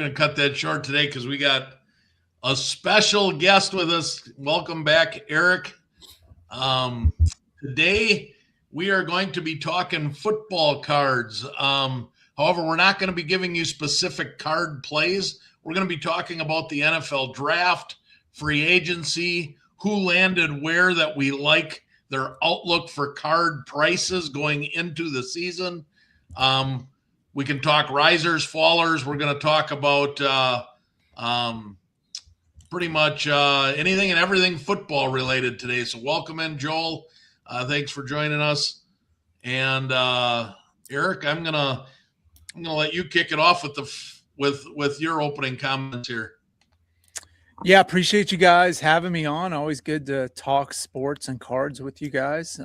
going to cut that short today because we got a special guest with us. Welcome back, Eric. Today we are going to be talking football cards. However, we're not going to be giving you specific card plays. We're going to be talking about the NFL draft, free agency, who landed where that we like, their outlook for card prices going into the season. We can talk risers, fallers. We're going to talk about pretty much anything and everything football related today. So welcome in, Joel. Thanks for joining us. And Eric, I'm gonna let you kick it off with your opening comments here. Yeah, appreciate you guys having me on. Always good to talk sports and cards with you guys.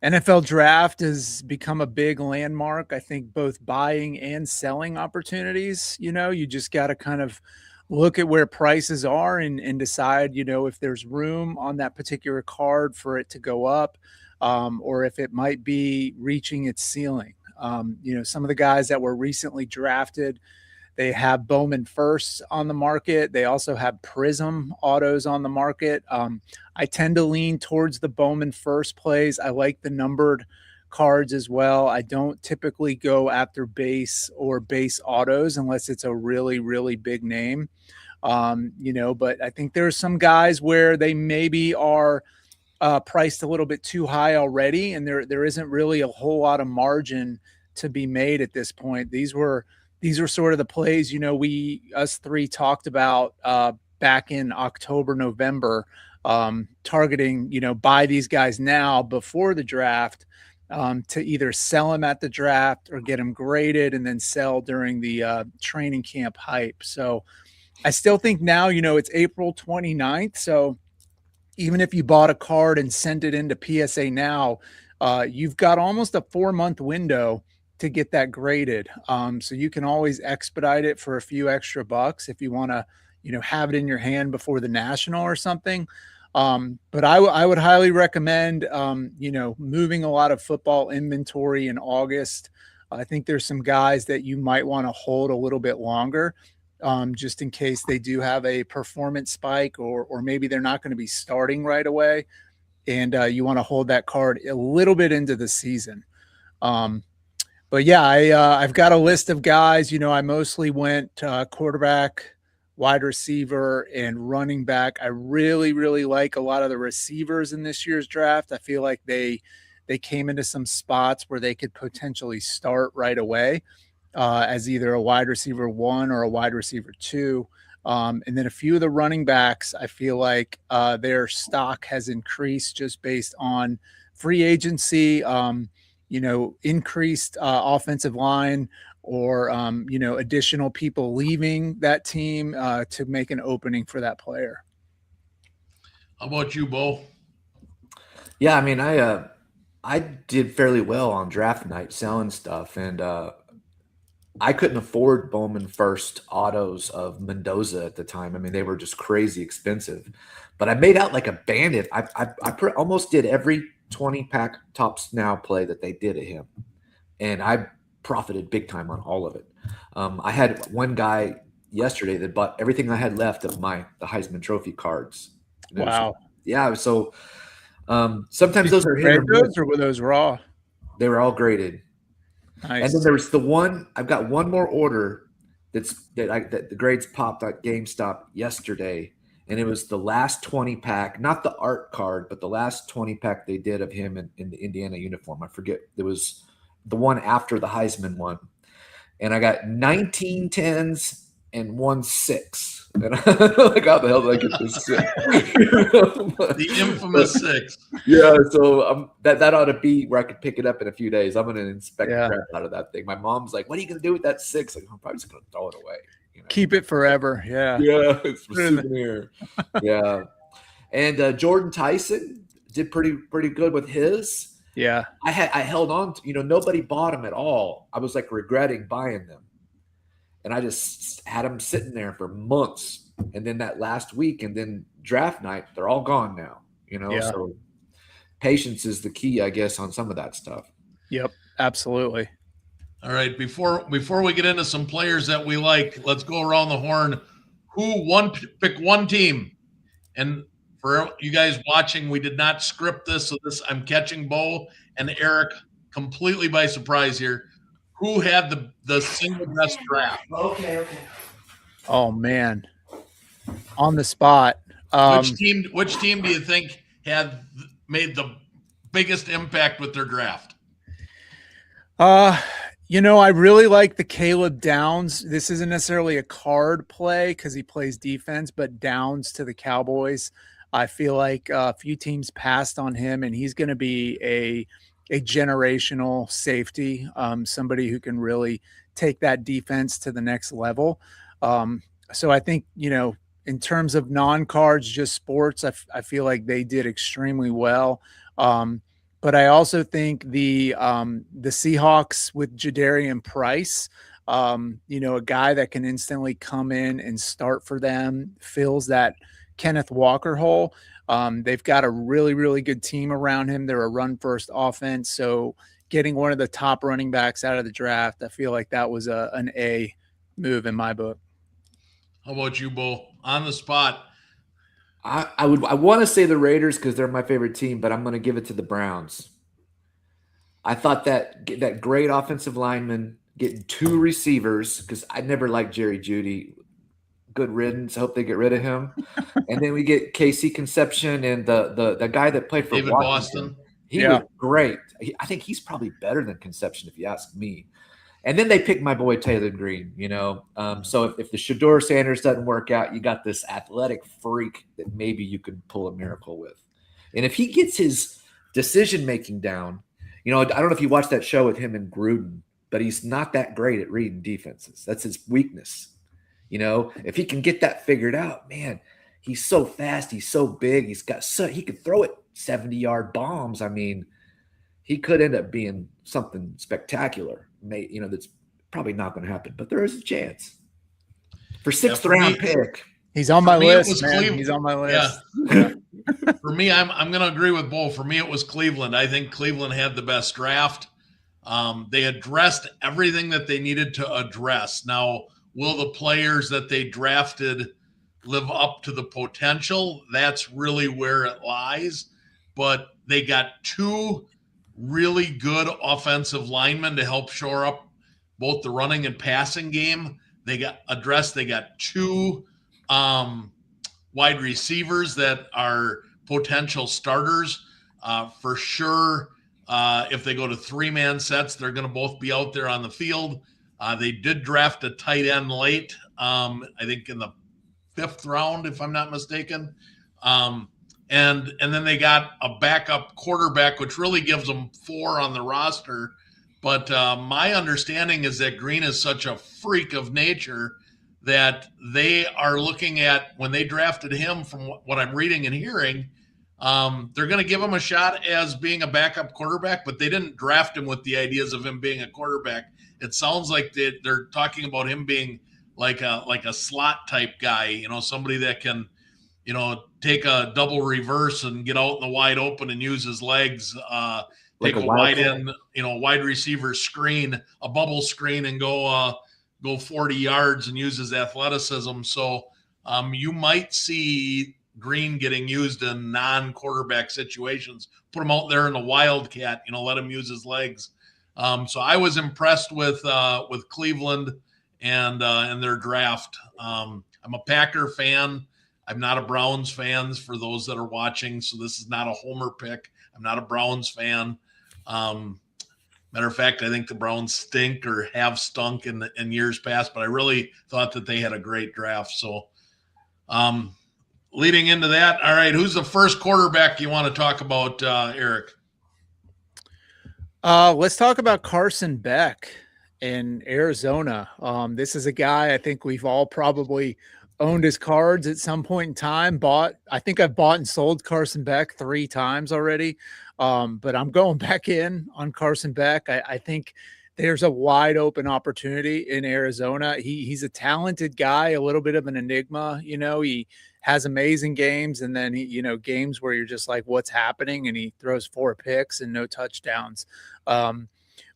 NFL draft has become a big landmark. I think both buying and selling opportunities. You just got to kind of look at where prices are and decide, if there's room on that particular card for it to go up, or if it might be reaching its ceiling. Some of the guys that were recently drafted, they have Bowman Firsts on the market. They also have Prism autos on the market. I tend to lean towards the Bowman First plays. I like the numbered cards as well. I don't typically go after base or base autos unless it's a really, really big name. But I think there's some guys where they maybe are priced a little bit too high already, and there isn't really a whole lot of margin to be made at this point. These were sort of the plays, us three talked about back in October, November, targeting, buy these guys now before the draft, to either sell them at the draft or get them graded and then sell during the training camp hype. So I still think now, it's April 29th. So even if you bought a card and sent it into PSA now, you've got almost a 4-month window to get that graded. So you can always expedite it for a few extra bucks if you want to, have it in your hand before the National or something. But I would highly recommend, moving a lot of football inventory in August. I think there's some guys that you might want to hold a little bit longer, just in case they do have a performance spike, or maybe they're not going to be starting right away. And you want to hold that card a little bit into the season. But yeah, I've got a list of guys. I mostly went quarterback, wide receiver, and running back. I really, really like a lot of the receivers in this year's draft. I feel like they came into some spots where they could potentially start right away as either a wide receiver 1 or a wide receiver 2. And then a few of the running backs, I feel like their stock has increased just based on free agency, increased offensive line, or, additional people leaving that team to make an opening for that player. How about you, Bo? Yeah, I mean, I did fairly well on draft night selling stuff, and I couldn't afford Bowman First autos of Mendoza at the time. I mean, they were just crazy expensive, but I made out like a bandit. I almost did every 20-pack Tops Now play that they did at him, and I profited big time on all of it. I had one guy yesterday that bought everything I had left of the Heisman Trophy cards. Wow. So sometimes those are hit or miss. Or were those raw? They were all graded. Nice. And then there's the one, I've got one more order that the grades popped at GameStop yesterday, and it was the last 20-pack, not the art card, but the last 20-pack they did of him in the Indiana uniform. I forget. It was the one after the Heisman one. And I got 19 10s and 1 6. And I'm like, how the hell did I get this 6? The infamous 6. Yeah, so that ought to be where I could pick it up in a few days. I'm going to inspect the crap out of that thing. My mom's like, what are you going to do with that 6? Like, I'm probably just going to throw it away. Keep it forever. Yeah. Yeah, it's a souvenir. Yeah. And Jordan Tyson did pretty good with his. Yeah. I held on to, nobody bought them at all. I was like regretting buying them. And I just had them sitting there for months. And then that last week and then draft night, they're all gone now, So patience is the key, I guess, on some of that stuff. Yep, absolutely. All right, before we get into some players that we like, let's go around the horn. Pick one team. And for you guys watching, we did not script this, so I'm catching Bo and Eric completely by surprise here. Who had the single best draft? Okay. Oh man, on the spot. Which team do you think made the biggest impact with their draft? I really like the Caleb Downs. This isn't necessarily a card play because he plays defense, but Downs to the Cowboys. I feel like a few teams passed on him, and he's going to be a generational safety, somebody who can really take that defense to the next level. So I think, in terms of non-cards, just sports, I feel like they did extremely well. But I also think the Seahawks with Jadarian Price, a guy that can instantly come in and start for them, fills that Kenneth Walker hole. They've got a really, really good team around him. They're a run-first offense. So getting one of the top running backs out of the draft, I feel like that was an A move in my book. How about you, Bo? On the spot. I want to say the Raiders because they're my favorite team, but I'm going to give it to the Browns. I thought that great offensive lineman getting 2 receivers, because I never liked Jerry Jeudy. Good riddance. I hope they get rid of him. And then we get Casey Conception and the guy that played for David Washington. Boston. He was great. I think he's probably better than Conception, if you ask me. And then they picked my boy Taylor Green, So if the Shedeur Sanders doesn't work out, you got this athletic freak that maybe you could pull a miracle with. And if he gets his decision-making down, I don't know if you watched that show with him and Gruden, but he's not that great at reading defenses. That's his weakness. If he can get that figured out, man, he's so fast. He's so big. He could throw it 70-yard bombs. I mean, he could end up being something spectacular. That's probably not going to happen, but there is a chance. For 6th round pick. He's on my list, man. He's on my list. Yeah. For me, I'm going to agree with Bo. For me, it was Cleveland. I think Cleveland had the best draft. They addressed everything that they needed to address. Now, will the players that they drafted live up to the potential? That's really where it lies. But they got 2 really good offensive linemen to help shore up both the running and passing game. They got 2 wide receivers that are potential starters. For sure, if they go to 3-man sets, they're going to both be out there on the field. They did draft a tight end late, I think in the 5th round, if I'm not mistaken. And then they got a backup quarterback, which really gives them 4 on the roster. But my understanding is that Green is such a freak of nature that they are looking at, when they drafted him, from what I'm reading and hearing, they're going to give him a shot as being a backup quarterback, but they didn't draft him with the ideas of him being a quarterback. It sounds like they're talking about him being like a slot type guy, somebody that can, take a double reverse and get out in the wide open and use his legs, take a wide end, wide receiver screen, a bubble screen, and go 40 yards and use his athleticism. So you might see Green getting used in non-quarterback situations. Put him out there in the wildcat, let him use his legs. So I was impressed with Cleveland and their draft. I'm a Packer fan. I'm not a Browns fan, for those that are watching. So this is not a homer pick. I'm not a Browns fan. Matter of fact, I think the Browns stink or have stunk in years past, but I really thought that they had a great draft. So leading into that, all right, who's the first quarterback you want to talk about, Eric? Let's talk about Carson Beck in Arizona. This is a guy I think we've all probably owned his cards at some point in time. I think I've bought and sold Carson Beck 3 times already. But I'm going back in on Carson Beck. I think there's a wide open opportunity in Arizona. He's a talented guy, a little bit of an enigma. He has amazing games, and then games where you're just like, what's happening? And he throws 4 picks and no touchdowns.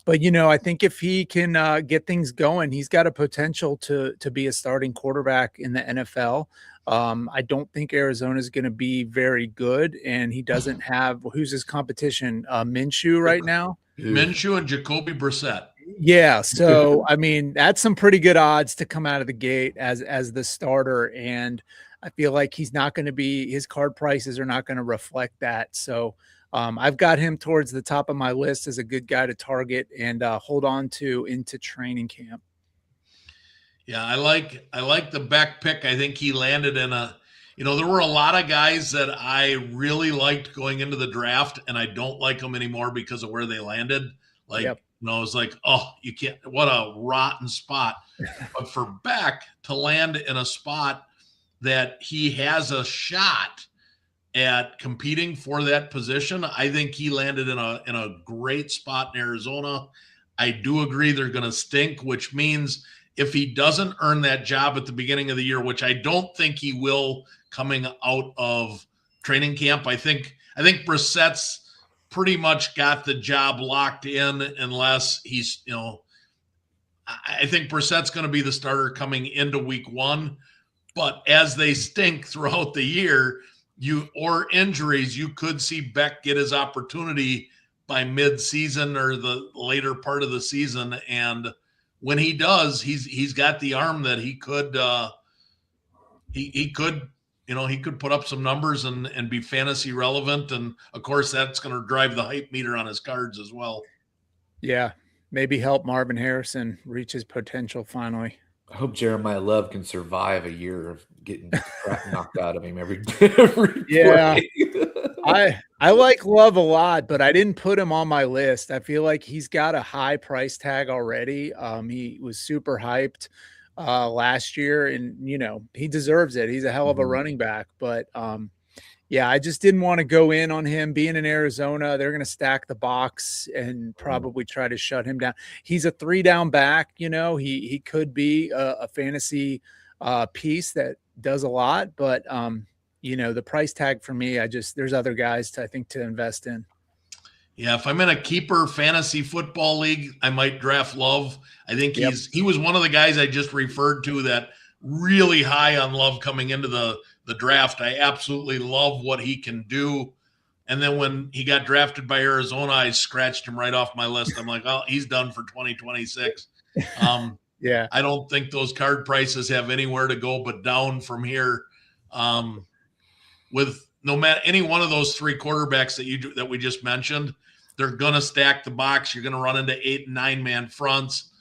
But I think if he can get things going, he's got a potential to be a starting quarterback in the NFL. I don't think Arizona is going to be very good, and he doesn't have who's his competition, Minshew right now. Minshew and Jacoby Brissett. Yeah, so I mean that's some pretty good odds to come out of the gate as the starter, and I feel like he's not going to be his card prices are not going to reflect that. So I've got him towards the top of my list as a good guy to target and hold on to into training camp. Yeah, I like the Beck pick. I think he landed in there were a lot of guys that I really liked going into the draft, and I don't like them anymore because of where they landed. Like, Yep. It's like, oh, you can't, what a rotten spot. But for Beck to land in a spot that he has a shot at competing for that position, I think he landed in a great spot in Arizona. I do agree they're going to stink, which means if he doesn't earn that job at the beginning of the year, which I don't think he will coming out of training camp, I think Brissett's pretty much got the job locked in unless he's, I think Brissett's going to be the starter coming into week 1. But as they stink throughout the year, or injuries, you could see Beck get his opportunity by mid-season or the later part of the season. And when he does, he's got the arm that he could he could put up some numbers and be fantasy relevant. And of course, that's going to drive the hype meter on his cards as well. Yeah, maybe help Marvin Harrison reach his potential finally. I hope Jeremiah Love can survive a year of getting crap knocked out of him every yeah. play. I like Love a lot, but I didn't put him on my list. I feel like he's got a high price tag already. He was super hyped last year, and he deserves it. He's a hell of a running back, but yeah, I just didn't want to go in on him being in Arizona. They're going to stack the box and probably try to shut him down. He's a 3-down back. He could be a fantasy piece that does a lot, but the price tag for me, there's other guys I think to invest in. Yeah, if I'm in a keeper fantasy football league, I might draft Love. I think he was one of the guys I just referred to that really high on Love coming into the draft. I absolutely love what he can do. And then when he got drafted by Arizona, I scratched him right off my list. I'm like, oh, he's done for 2026. Yeah, I don't think those card prices have anywhere to go but down from here. With no matter any one of those 3 quarterbacks that we just mentioned, they're gonna stack the box. You're gonna run into 8 and 9 man fronts.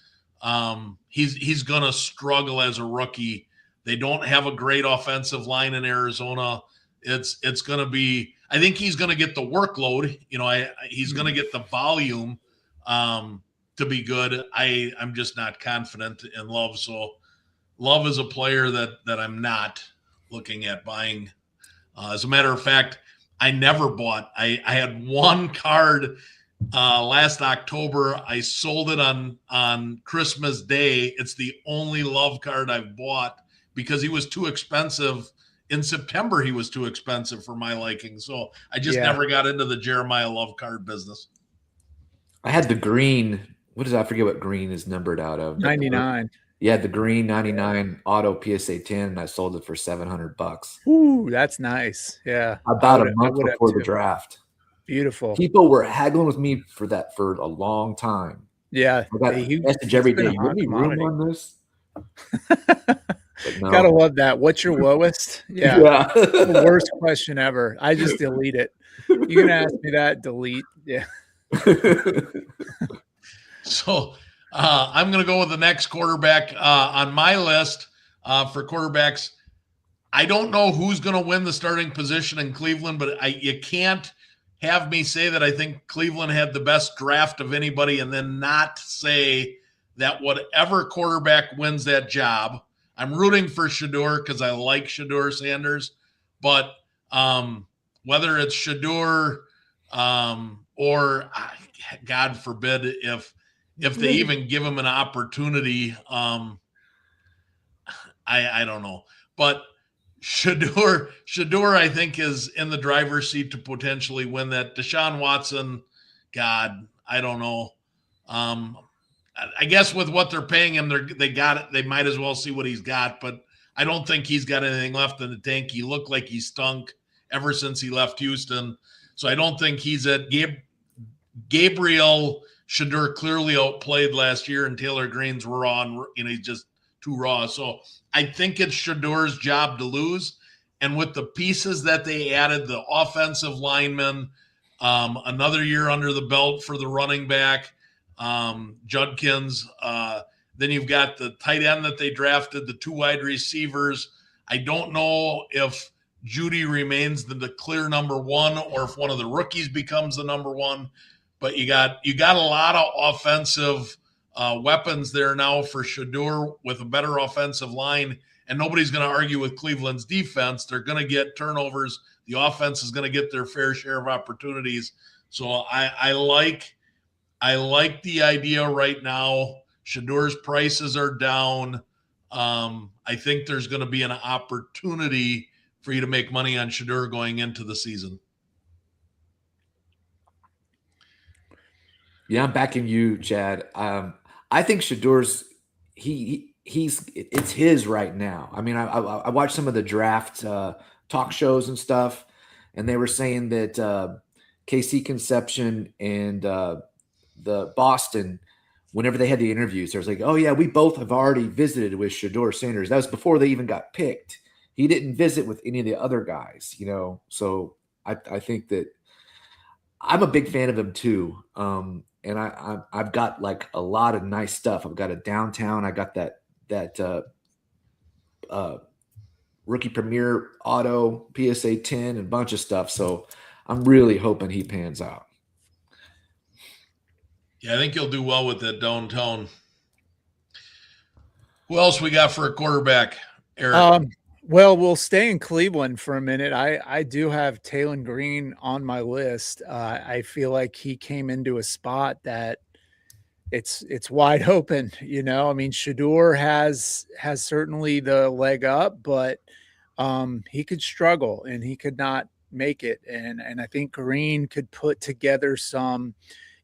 He's gonna struggle as a rookie. They don't have a great offensive line in Arizona. It's gonna be. I think he's gonna get the workload. He's gonna get the volume to be good. I'm just not confident in Love. So Love is a player that I'm not looking at buying. As a matter of fact, I never bought. I had one card last October. I sold it on Christmas Day. It's the only Love card I've bought because he was too expensive. In September, he was too expensive for my liking. So I just never got into the Jeremiah Love card business. I had the green. What is I forget what green is numbered out of? 99. Yeah, the green 99 auto PSA 10, and I sold it for $700. Ooh, that's nice. Yeah. About a month before the draft. Beautiful. People were haggling with me for that for a long time. Yeah. I got a message every day. You want any room on this? No. Gotta love that. What's your lowest? Yeah. The worst question ever. I just delete it. You're gonna ask me that, delete. Yeah. So I'm going to go with the next quarterback on my list for quarterbacks. I don't know who's going to win the starting position in Cleveland, but you can't have me say that I think Cleveland had the best draft of anybody and then not say that whatever quarterback wins that job, I'm rooting for Shedeur because I like Shedeur Sanders, but whether it's Shedeur or God forbid if they even give him an opportunity, I don't know. But Shedeur, I think, is in the driver's seat to potentially win that. Deshaun Watson, God, I don't know. Um, I guess with what they're paying him, they got it. They might as well see what he's got, but I don't think he's got anything left in the tank. He looked like he stunk ever since he left Houston. So I don't think he's at Gabriel Shadur clearly outplayed last year, and Taylor Green's raw, and he's just too raw. So I think it's Shadur's job to lose. And with the pieces that they added, the offensive linemen, another year under the belt for the running back, Judkins. Then you've got the tight end that they drafted, the 2 wide receivers. I don't know if Judy remains the clear number 1 or if one of the rookies becomes the number 1. But you got a lot of offensive weapons there now for Shadur with a better offensive line, and nobody's going to argue with Cleveland's defense. They're going to get turnovers. The offense is going to get their fair share of opportunities. So I like the idea right now. Shadur's prices are down. I think there's going to be an opportunity for you to make money on Shadur going into the season. Yeah, I'm backing you, Chad. I think Shadur's it's his right now. I mean, I watched some of the draft talk shows and stuff, and they were saying that KC Conception and the Boston, whenever they had the interviews, there was like, oh yeah, we both have already visited with Shador Sanders. That was before they even got picked. He didn't visit with any of the other guys, So I think that I'm a big fan of him too. And I've got like a lot of nice stuff. I've got a downtown. I got that rookie premier auto PSA 10 and a bunch of stuff. So I'm really hoping he pans out. Yeah, I think you'll do well with that downtown. Who else we got for a quarterback, Eric? Well, we'll stay in Cleveland for a minute. I do have Taylor Green on my list. I feel like he came into a spot that it's wide open. I mean, Shadur has certainly the leg up, but he could struggle and he could not make it. And I think Green could put together some,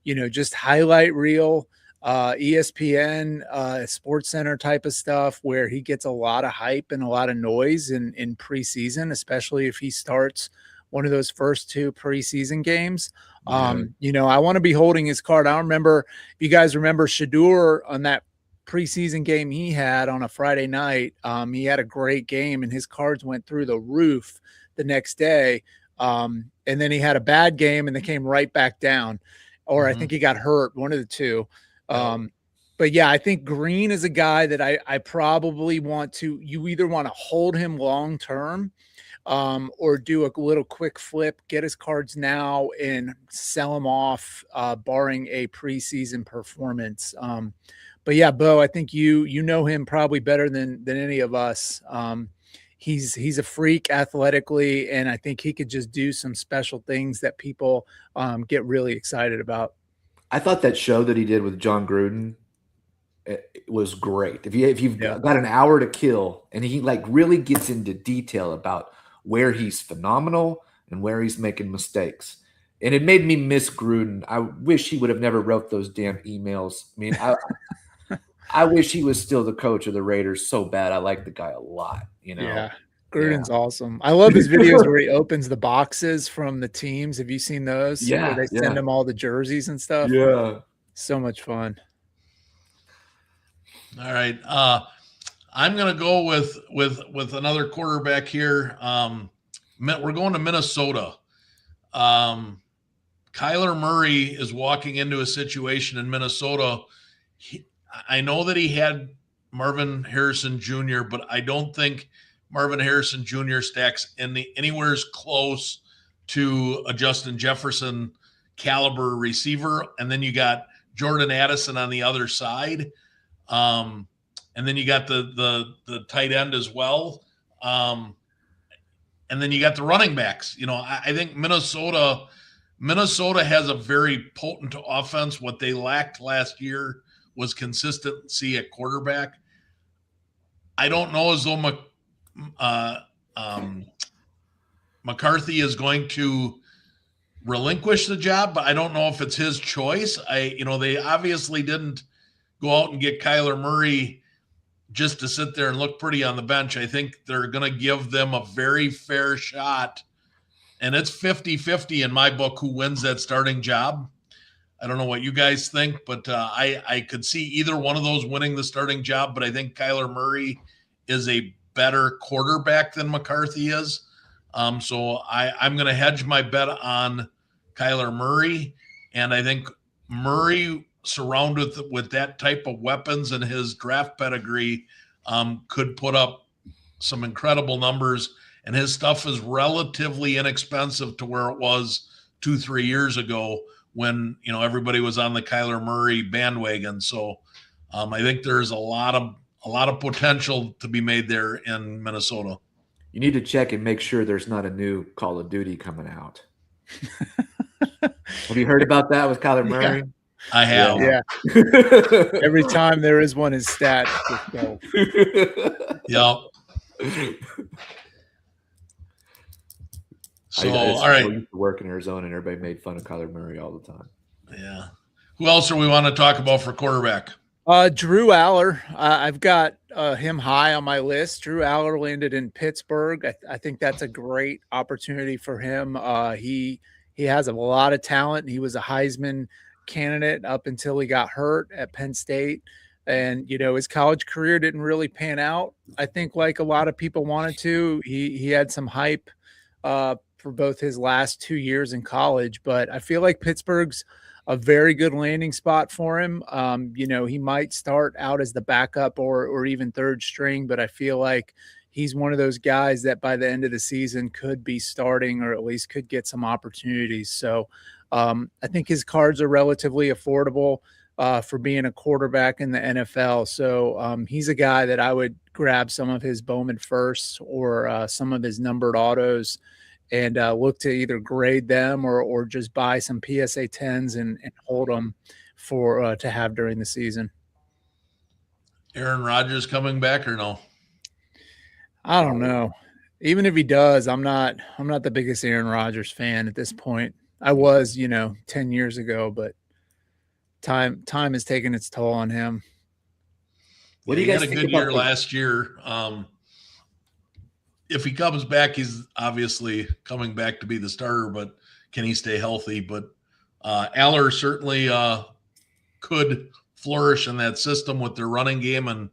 just highlight reel ESPN, Sports Center type of stuff where he gets a lot of hype and a lot of noise in preseason, especially if he starts one of those first 2 preseason games. Yeah. I want to be holding his card. I don't remember if you guys remember Shadur on that preseason game he had on a Friday night. He had a great game and his cards went through the roof the next day. And then he had a bad game and they came right back down, or I think he got hurt, one of the two. But yeah, I think Green is a guy that I probably you either want to hold him long-term, or do a little quick flip, get his cards now and sell him off, barring a preseason performance. But yeah, Bo, I think you know him probably better than any of us. He's a freak athletically, and I think he could just do some special things that people get really excited about. I thought that show that he did with John Gruden, it was great. If you've got an hour to kill, and he like really gets into detail about where he's phenomenal and where he's making mistakes. And it made me miss Gruden. I wish he would have never wrote those damn emails. I mean, I wish he was still the coach of the Raiders so bad. I like the guy a lot, Yeah. Gruden's awesome. I love his videos where he opens the boxes from the teams. Have you seen those? Yeah. Where they send him all the jerseys and stuff. Yeah. So much fun. All right. I'm going to go with another quarterback here. We're going to Minnesota. Kyler Murray is walking into a situation in Minnesota. I know that he had Marvin Harrison Jr., but I don't think Marvin Harrison Jr. stacks anywhere as close to a Justin Jefferson caliber receiver. And then you got Jordan Addison on the other side. And then you got the tight end as well. And then you got the running backs. I think Minnesota has a very potent offense. What they lacked last year was consistency at quarterback. I don't know as though McCarthy is going to relinquish the job, but I don't know if it's his choice. They obviously didn't go out and get Kyler Murray just to sit there and look pretty on the bench. I think they're going to give them a very fair shot. And it's 50-50 in my book who wins that starting job. I don't know what you guys think, but I could see either one of those winning the starting job, but I think Kyler Murray is a better quarterback than McCarthy is. So I'm going to hedge my bet on Kyler Murray. And I think Murray, surrounded with that type of weapons and his draft pedigree, could put up some incredible numbers. And his stuff is relatively inexpensive to where it was 2-3 years ago when, everybody was on the Kyler Murray bandwagon. So I think there's a lot of potential to be made there in Minnesota. You need to check and make sure there's not a new Call of Duty coming out. Have you heard about that with Kyler Murray? Yeah, I have. Yeah. Every time there is one, his stats just go. Yep. So, all right. I used to work in Arizona, and everybody made fun of Kyler Murray all the time. Yeah. Who else are we want to talk about for quarterback? Drew Aller. I've got him high on my list. Drew Aller landed in Pittsburgh. I think that's a great opportunity for him. He has a lot of talent. He was a Heisman candidate up until he got hurt at Penn State. And, his college career didn't really pan out, I think, like a lot of people wanted to. He had some hype for both his last 2 years in college, but I feel like Pittsburgh's a very good landing spot for him. He might start out as the backup or even third string, but I feel like he's one of those guys that by the end of the season could be starting or at least could get some opportunities. So I think his cards are relatively affordable for being a quarterback in the NFL. So he's a guy that I would grab some of his Bowman firsts or some of his numbered autos and look to either grade them or just buy some PSA 10s and hold them for to have during the season. Aaron Rodgers coming back or no? I don't know. Even if he does, I'm not the biggest Aaron Rodgers fan at this point. I was, 10 years ago, but time has taken its toll on him. What do you guys think? He had a good year last year. If he comes back, he's obviously coming back to be the starter, but can he stay healthy? But Aller certainly could flourish in that system with their running game, and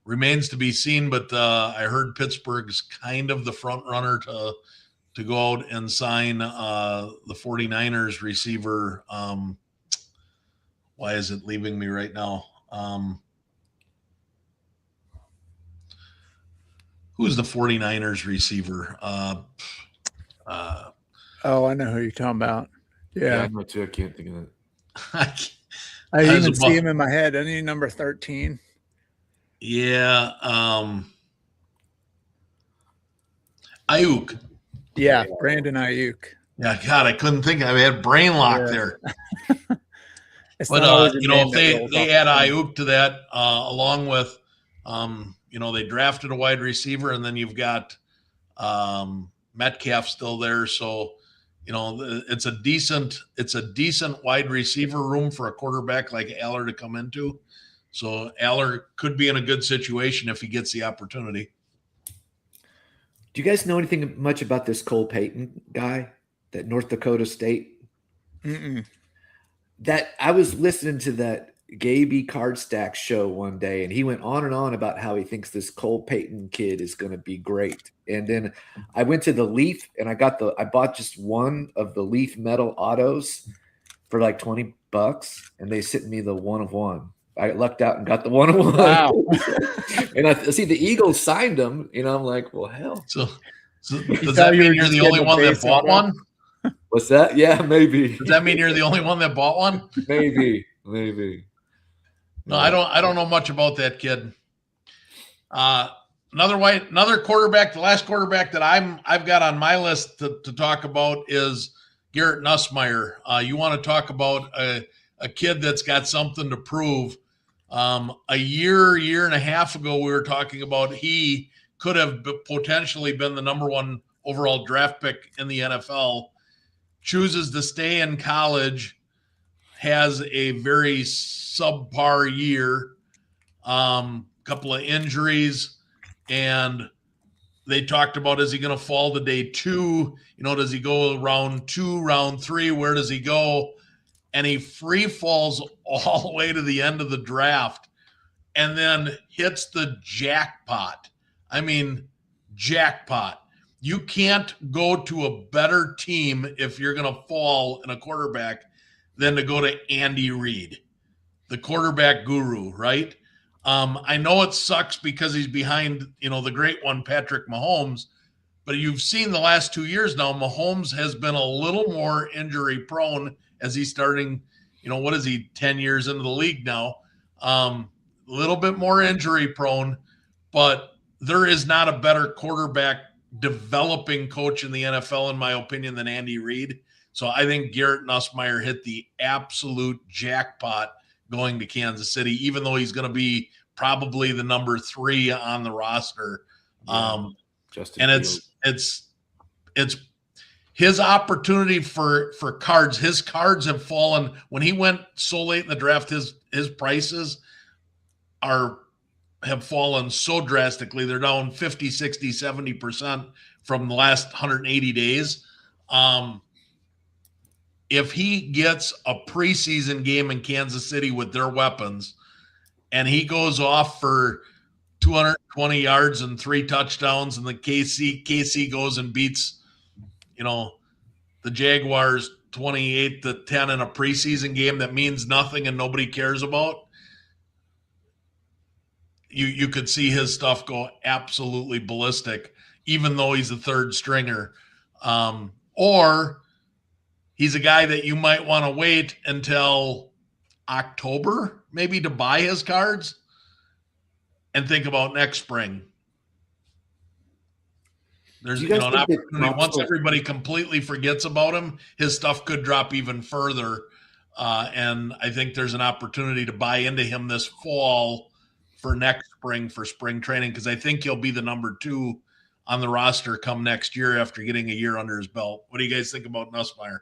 remains to be seen. But I heard Pittsburgh's kind of the front runner to go out and sign the 49ers receiver. Why is it leaving me right now? Who's the 49ers receiver? Oh, I know who you're talking about. Yeah. I know too. I can't think of it. I even see him in my head. I need number 13. Yeah. Ayuk. Yeah, Brandon Ayuk. Yeah, God, I couldn't think. I had brain lock there. But if they add Ayuk to that, along with, they drafted a wide receiver, and then you've got Metcalf still there. So, it's a decent wide receiver room for a quarterback like Aller to come into. So Aller could be in a good situation if he gets the opportunity. Do you guys know anything much about this Cole Payton guy, that North Dakota State? Mm-mm. That I was listening to that Gaby Card Stack show one day, and he went on and on about how he thinks this Cole Payton kid is going to be great. And then I went to the Leaf, and I bought just one of the Leaf metal autos for like $20, and they sent me the 1 of 1. I lucked out and got the 1 of 1. Wow. And I see the Eagles signed him. I'm like, well, hell. So does that mean you're the only one that bought one? What's that? Yeah, maybe. Does that mean you're the only one that bought one? Maybe. No, I don't know much about that kid. Another quarterback, the last quarterback that I've got on my list to talk about is Garrett Nussmeier. You want to talk about a kid that's got something to prove. A year and a half ago, we were talking about he could have potentially been the number 1 overall draft pick in the NFL. chooses to stay in college, has a very subpar year, couple of injuries, and they talked about, is he going to fall to day 2? Does he go round 2, round 3? Where does he go? And he free falls all the way to the end of the draft and then hits the jackpot. I mean, jackpot. You can't go to a better team if you're going to fall in a quarterback than to go to Andy Reid, the quarterback guru, right? I know it sucks because he's behind, the great one, Patrick Mahomes, but you've seen the last 2 years now, Mahomes has been a little more injury prone as he's starting, what is he, 10 years into the league now? A little bit more injury prone, but there is not a better quarterback developing coach in the NFL, in my opinion, than Andy Reid. So I think Garrett Nussmeier hit the absolute jackpot going to Kansas City, even though he's going to be probably the number 3 on the roster. And it's his opportunity for cards. His cards have fallen when he went so late in the draft. His prices have fallen so drastically. They're down 50, 60, 70% from the last 180 days. If he gets a preseason game in Kansas City with their weapons and he goes off for 220 yards and 3 touchdowns, and the KC goes and beats, the Jaguars 28-10 in a preseason game that means nothing and nobody cares about, you could see his stuff go absolutely ballistic, even though he's a third stringer. Or he's a guy that you might want to wait until October, maybe, to buy his cards and think about next spring. There's an opportunity. Once everybody completely forgets about him, his stuff could drop even further. And I think there's an opportunity to buy into him this fall for next spring, for spring training, because I think he'll be the number 2 on the roster come next year after getting a year under his belt. What do you guys think about Nussmeier?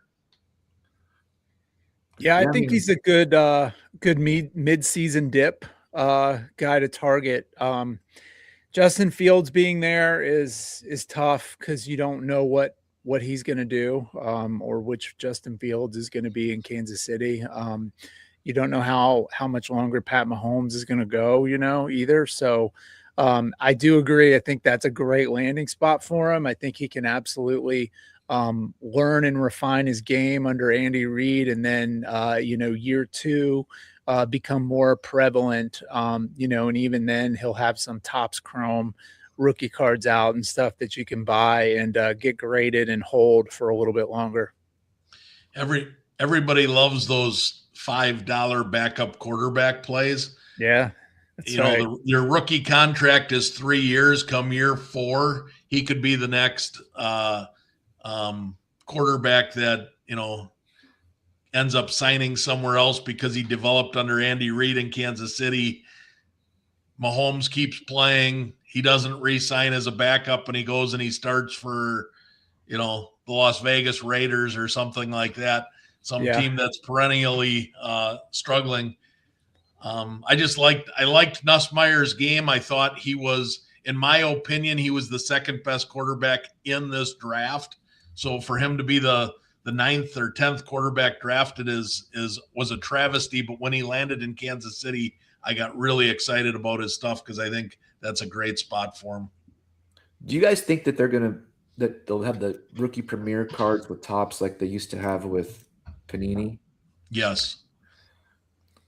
Yeah, I think he's a good mid-season dip guy to target. Justin Fields being there is tough because you don't know what he's going to do, or which Justin Fields is going to be in Kansas City. You don't know how much longer Pat Mahomes is going to go, either. So I do agree. I think that's a great landing spot for him. I think he can absolutely learn and refine his game under Andy Reid, and then year 2 become more prevalent, and even then he'll have some Topps Chrome rookie cards out and stuff that you can buy and get graded and hold for a little bit longer. Everybody loves those $5 backup quarterback plays. Yeah. Right. Your rookie contract is 3 years. Come year 4, he could be the next quarterback that, ends up signing somewhere else because he developed under Andy Reid in Kansas City. Mahomes keeps playing. He doesn't re-sign as a backup, and he goes and he starts for, the Las Vegas Raiders or something like that. Some team that's perennially struggling. I liked Nussmeier's game. I thought he was, in my opinion, he was the second best quarterback in this draft. So for him to be the 9th or 10th quarterback drafted was a travesty. But when he landed in Kansas City, I got really excited about his stuff because I think that's a great spot for him. Do you guys think that they'll have the rookie premier cards with Topps like they used to have with Panini? Yes.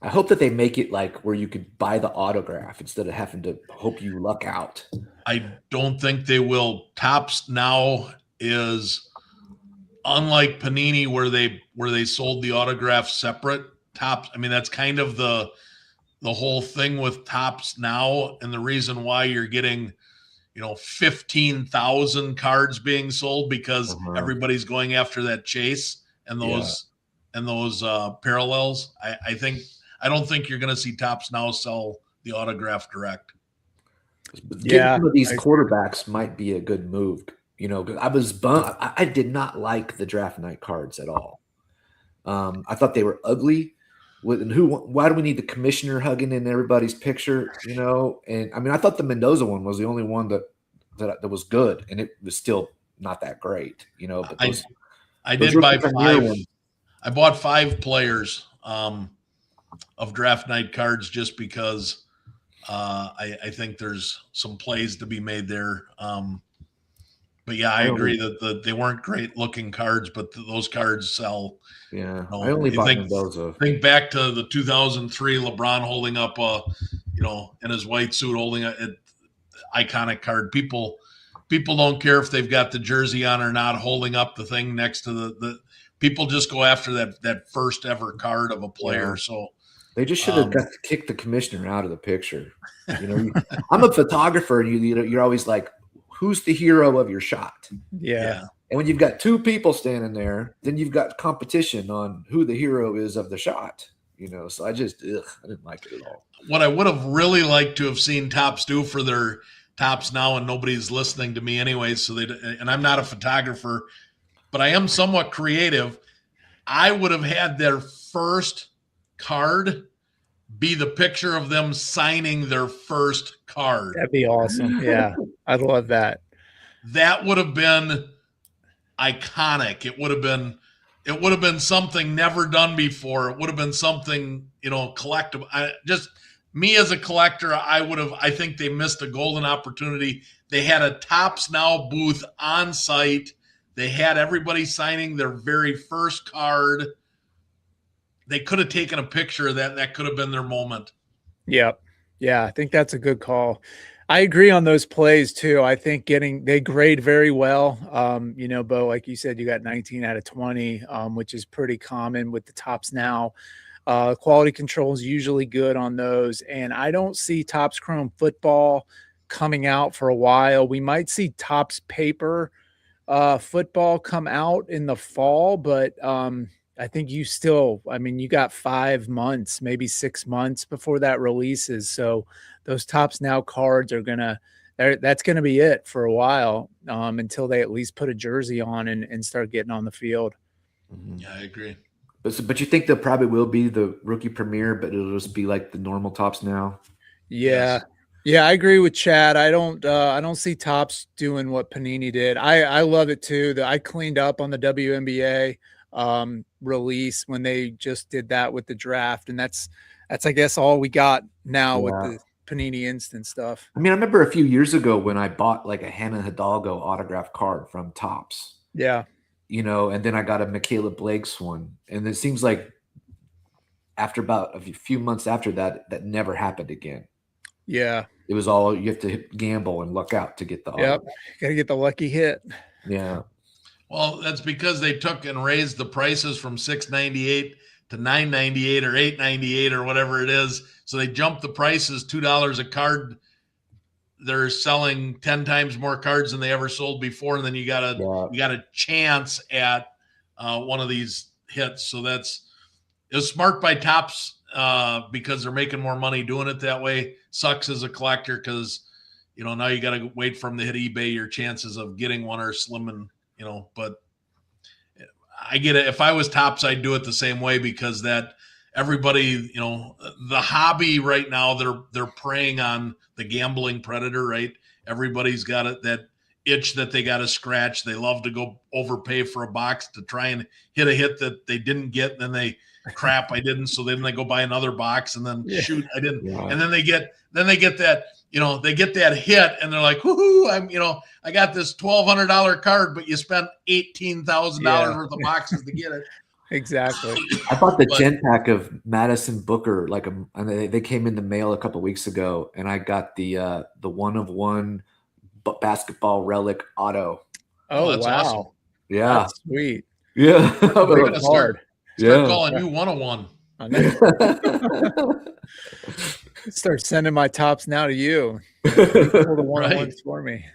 I hope that they make it like where you could buy the autograph instead of having to hope you luck out. I don't think they will. Topps now is unlike Panini where they sold the autograph separate. Topps, I mean, that's kind of the whole thing with Topps now, and the reason why you're getting 15,000 cards being sold because everybody's going after that chase and those parallels. I don't think you're going to see Topps now sell the autograph direct. Some of these quarterbacks might be a good move You know, 'cause I was bummed. I did not like the draft night cards at all. I thought they were ugly. Why do we need the commissioner hugging in everybody's picture? You know, and I mean, I thought the Mendoza one was the only one that was good, and it was still not that great. You know, but I those did buy rookie premier 5. ones- I bought 5 players of draft night cards just because I think there's some plays to be made there. But yeah, I agree that they weren't great looking cards, but those cards sell. Yeah, You know, I only you bought think- Mendoza. Think back to the 2003 LeBron holding up in his white suit holding a iconic card. People don't care if they've got the jersey on or not, holding up the thing next to the people just go after that first ever card of a player. Yeah. So They just should have got to kick the commissioner out of the picture. You know, I'm a photographer, and you're always like, who's the hero of your shot? Yeah. And when you've got 2 people standing there, then you've got competition on who the hero is of the shot. You know, so I didn't like it at all. What I would have really liked to have seen Topps do for their Topps Now, and nobody's listening to me anyway, and I'm not a photographer, but I am somewhat creative. I would have had their first card be the picture of them signing their first card. That'd be awesome. Yeah. I'd love that. That would have been iconic. It would have been something never done before. It would have been something, collectible. Me as a collector, I think they missed a golden opportunity. They had a Topps Now booth on site. They had everybody signing their very first card. They could have taken a picture of that. That could have been their moment. Yep. Yeah, I think that's a good call. I agree on those plays too. I think they grade very well. Bo, like you said, you got 19 out of 20, which is pretty common with the Topps Now. Quality control is usually good on those. And I don't see Topps Chrome football coming out for a while. We might see Topps paper football come out in the fall, but I think you got 5 months, maybe 6 months before that releases. So those Topps Now cards that's going to be it for a while until they at least put a jersey on and start getting on the field. Mm-hmm. Yeah, I agree. But you think there probably will be the rookie premiere, but it'll just be like the normal Topps Now? Yeah. Yes. Yeah, I agree with Chad. I don't see Topps doing what Panini did. I love it too. I cleaned up on the WNBA release when they just did that with the draft, and that's I guess all we got now with the Panini Instant stuff. I mean, I remember a few years ago when I bought like a Hannah Hidalgo autograph card from Topps. Yeah. And then I got a Michaela Blakes one, and it seems like after about a few months after that, that never happened again. Yeah. It was all you have to gamble and luck out to get the autograph. Yep. Got to get the lucky hit. Yeah. Well, that's because they took and raised the prices from $6.98 to $9.98 or $8.98 or whatever it is. So they jumped the prices $2 a card. They're selling 10 times more cards than they ever sold before, and then you got a chance at one of these hits. So it was smart by Topps because they're making more money doing it that way. Sucks as a collector because now you got to wait for them to hit eBay. Your chances of getting one are slim, and but I get it. If I was Topps, I'd do it the same way because that everybody, the hobby right now, they're preying on the gambling predator, right? Everybody's got it, that itch that they got to scratch. They love to go overpay for a box to try and hit a hit that they didn't get. And then crap, I didn't. So then they go buy another box and then shoot, I didn't. Yeah. And then they get that, they get that hit and they're like, whoo, I got this $1,200 card, but you spent $18,000 worth of boxes to get it. Exactly. I bought the 10 pack of Madison Booker, and they came in the mail a couple of weeks ago, and I got the 1-of-1 basketball relic auto. Oh, that's wow. Awesome. Yeah. That's sweet. Yeah. We're gonna start calling you 101. Start sending my Topps Now to you. Pull the 101s for me.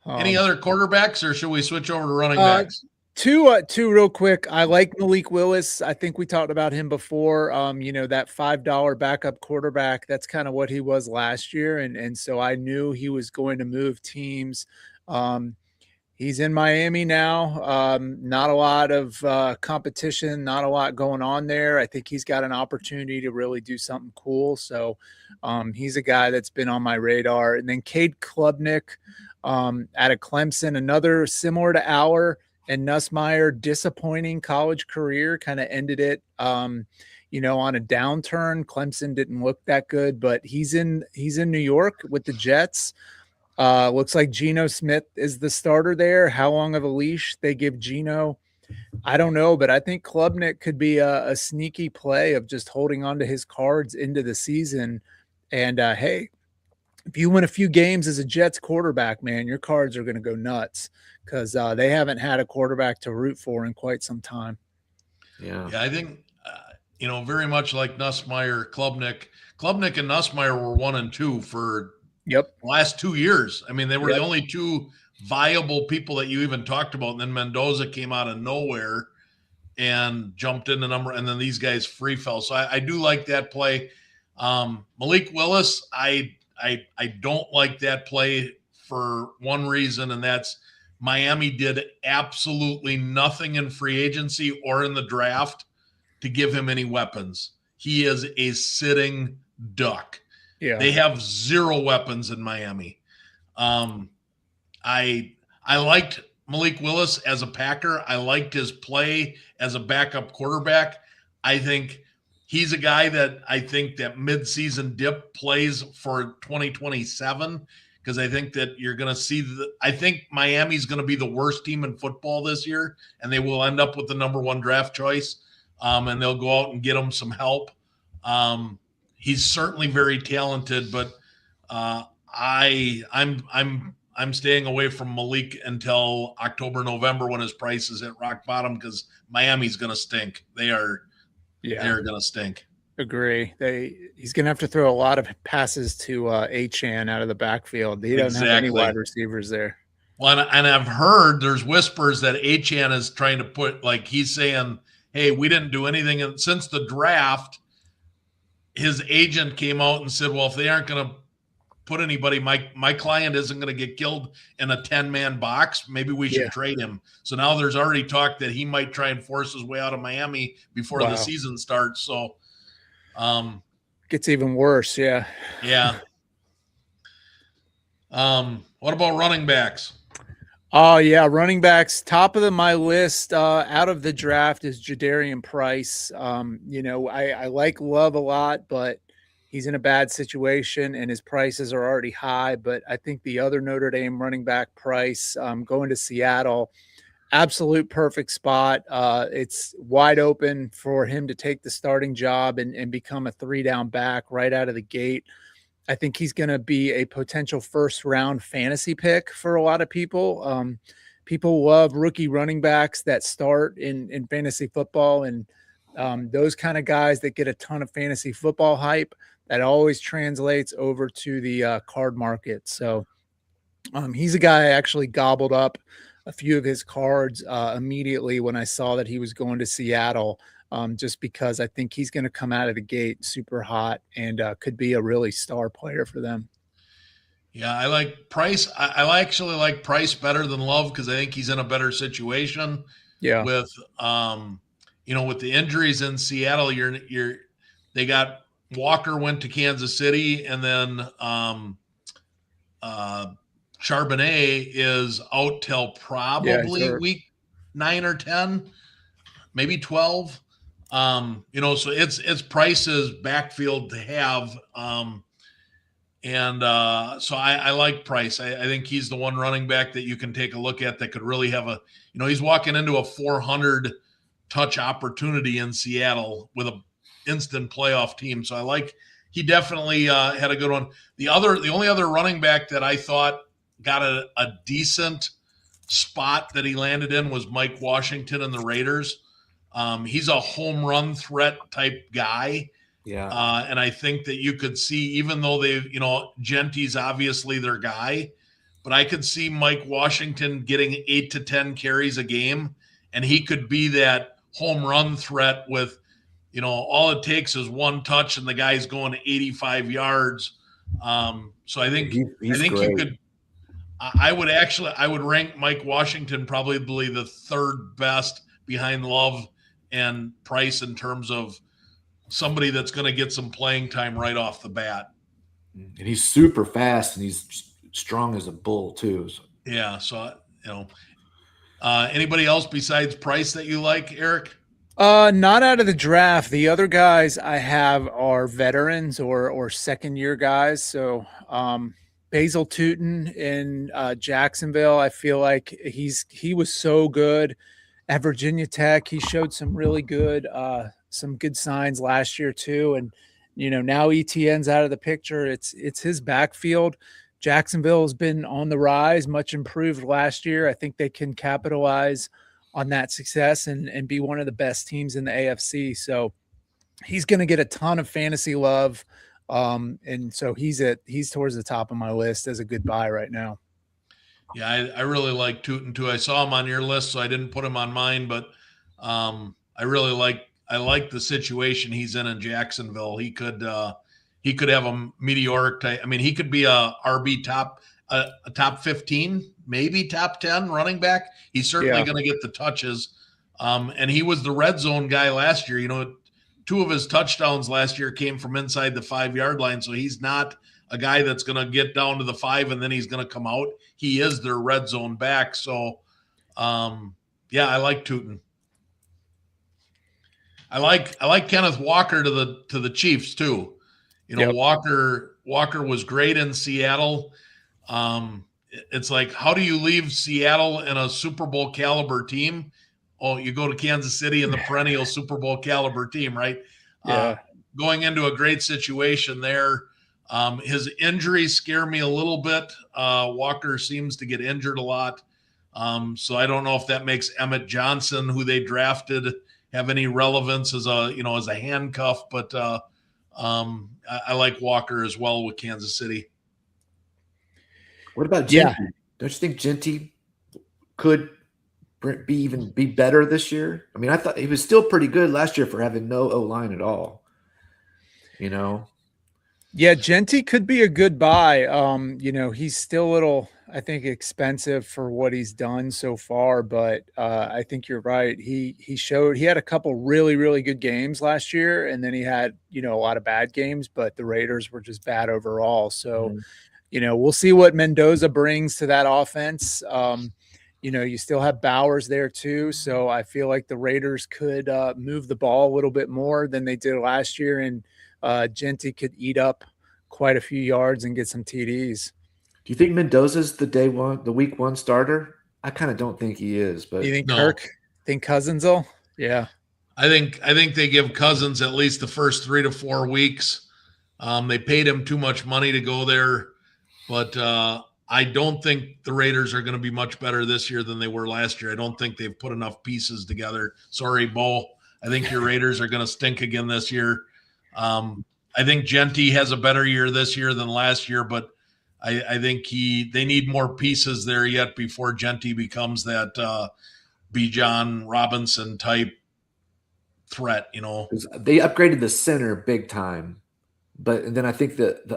Any other quarterbacks, or should we switch over to running backs? Two real quick. I like Malik Willis. I think we talked about him before. That $5 backup quarterback, that's kind of what he was last year. And so I knew he was going to move teams. He's in Miami now. Not a lot of competition, not a lot going on there. I think he's got an opportunity to really do something cool. So he's a guy that's been on my radar. And then Cade Klubnik out of Clemson, another similar to Aller and Nussmeier, disappointing college career, kind of ended it, on a downturn. Clemson didn't look that good, but he's in New York with the Jets. Looks like Geno Smith is the starter there. How long of a leash they give Geno, I don't know, but I think Klubnik could be a sneaky play of just holding on to his cards into the season. And hey, if you win a few games as a Jets quarterback, man, your cards are going to go nuts because they haven't had a quarterback to root for in quite some time. Yeah, I think very much like Nussmeier, Klubnik and Nussmeier were 1 and 2 for the last 2 years. I mean, they were the only two viable people that you even talked about. And then Mendoza came out of nowhere and jumped in the number, and then these guys free fell. So I do like that play. Malik Willis, I don't like that play for one reason, and that's Miami did absolutely nothing in free agency or in the draft to give him any weapons. He is a sitting duck. Yeah. They have 0 weapons in Miami. I liked Malik Willis as a Packer. I liked his play as a backup quarterback. I think he's a guy that I think that midseason dip plays for 2027 because I think that you're going to see I think Miami's going to be the worst team in football this year, and they will end up with the number 1 draft choice, and they'll go out and get him some help. He's certainly very talented, but I'm staying away from Malik until October, November when his price is at rock bottom because Miami's going to stink. They're going to stink. Agree. He's going to have to throw a lot of passes to Achane out of the backfield. He doesn't have any wide receivers there. Well, and I've heard there's whispers that Achane is trying to put, like, he's saying, hey, we didn't do anything. And since the draft, his agent came out and said, well, if they aren't going to put anybody, my client isn't going to get killed in a 10-man box, maybe we should trade him. So now there's already talk that he might try and force his way out of Miami before the season starts. So gets even worse. Yeah. What about running backs? Oh, yeah. Running backs, top of my list out of the draft is Jadarian Price. I like Love a lot, but he's in a bad situation and his prices are already high. But I think the other Notre Dame running back Price going to Seattle, absolute perfect spot. It's wide open for him to take the starting job and become a 3-down back right out of the gate. I think he's going to be a potential first-round fantasy pick for a lot of people. People love rookie running backs that start in fantasy football, and those kind of guys that get a ton of fantasy football hype, that always translates over to the card market. So he's a guy I actually gobbled up a few of his cards immediately when I saw that he was going to Seattle. Just because I think he's going to come out of the gate super hot and could be a really star player for them. Yeah, I like Price. I actually like Price better than Love because I think he's in a better situation. Yeah, with with the injuries in Seattle, they got Walker went to Kansas City, and then Charbonnet is out till probably week 9 or 10, maybe 12. So it's Price's backfield to have. So I like Price. I think he's the one running back that you can take a look at that could really have he's walking into a 400 touch opportunity in Seattle with a instant playoff team. So he definitely had a good one. The only other running back that I thought got a decent spot that he landed in was Mike Washington and the Raiders. He's a home run threat type guy. Yeah. And I think that you could see, even though Gentry's obviously their guy, but I could see Mike Washington getting 8 to 10 carries a game, and he could be that home run threat with, all it takes is one touch and the guy's going 85 yards. So I think I would rank Mike Washington probably the third best behind Love and Price in terms of somebody that's going to get some playing time right off the bat. And he's super fast and he's strong as a bull too. So. Yeah. So, anybody else besides Price that you like, Eric? Not out of the draft. The other guys I have are veterans or second year guys. So, Basil Tootin in Jacksonville, I feel like he was so good at Virginia Tech. He showed some really good signs last year too, and now ETN's out of the picture. It's his backfield. Jacksonville has been on the rise, much improved last year. I think they can capitalize on that success and be one of the best teams in the AFC. So he's going to get a ton of fantasy love. And so he's towards the top of my list as a good buy right now. Yeah, I really like Tootin too. I saw him on your list, so I didn't put him on mine, but I like the situation he's in Jacksonville. He could have a meteoric type. I mean, he could be a RB a top 15, maybe top 10 running back. He's certainly going to get the touches. And he was the red zone guy last year. 2 of his touchdowns last year came from inside the 5-yard line. So he's not a guy that's going to get down to the 5 and then he's going to come out. He is their red zone back. So, I like Tootin. I like Kenneth Walker to the Chiefs too. Yep. Walker was great in Seattle. It's like, how do you leave Seattle in a Super Bowl caliber team? Oh, you go to Kansas City and the perennial Super Bowl caliber team, right? Yeah. Going into a great situation there. His injuries scare me a little bit. Walker seems to get injured a lot. So I don't know if that makes Emmett Johnson, who they drafted, have any relevance as a handcuff, but I like Walker as well with Kansas City. What about Genty? Yeah. Don't you think Genty could be better this year? I mean, I thought he was still pretty good last year for having no O-line at all. Yeah, Genty could be a good buy. He's still a little, I think, expensive for what he's done so far, but I think you're right. He had a couple really, really good games last year, and then he had, a lot of bad games, but the Raiders were just bad overall. So, we'll see what Mendoza brings to that offense. You still have Bowers there too. So I feel like the Raiders could move the ball a little bit more than they did last year, and Genty could eat up quite a few yards and get some TDs. Do you think Mendoza's the week 1 starter? I kind of don't think he is, but you think Kirk? Think Cousins will? Yeah. I think they give Cousins at least the first 3 to 4 weeks. They paid him too much money to go there, but I don't think the Raiders are going to be much better this year than they were last year. I don't think they've put enough pieces together. Sorry, Bo. I think your Raiders are going to stink again this year. I think Genty has a better year this year than last year, but I think they need more pieces there yet before Genty becomes that Bijan Robinson type threat. They upgraded the center big time, but then I think that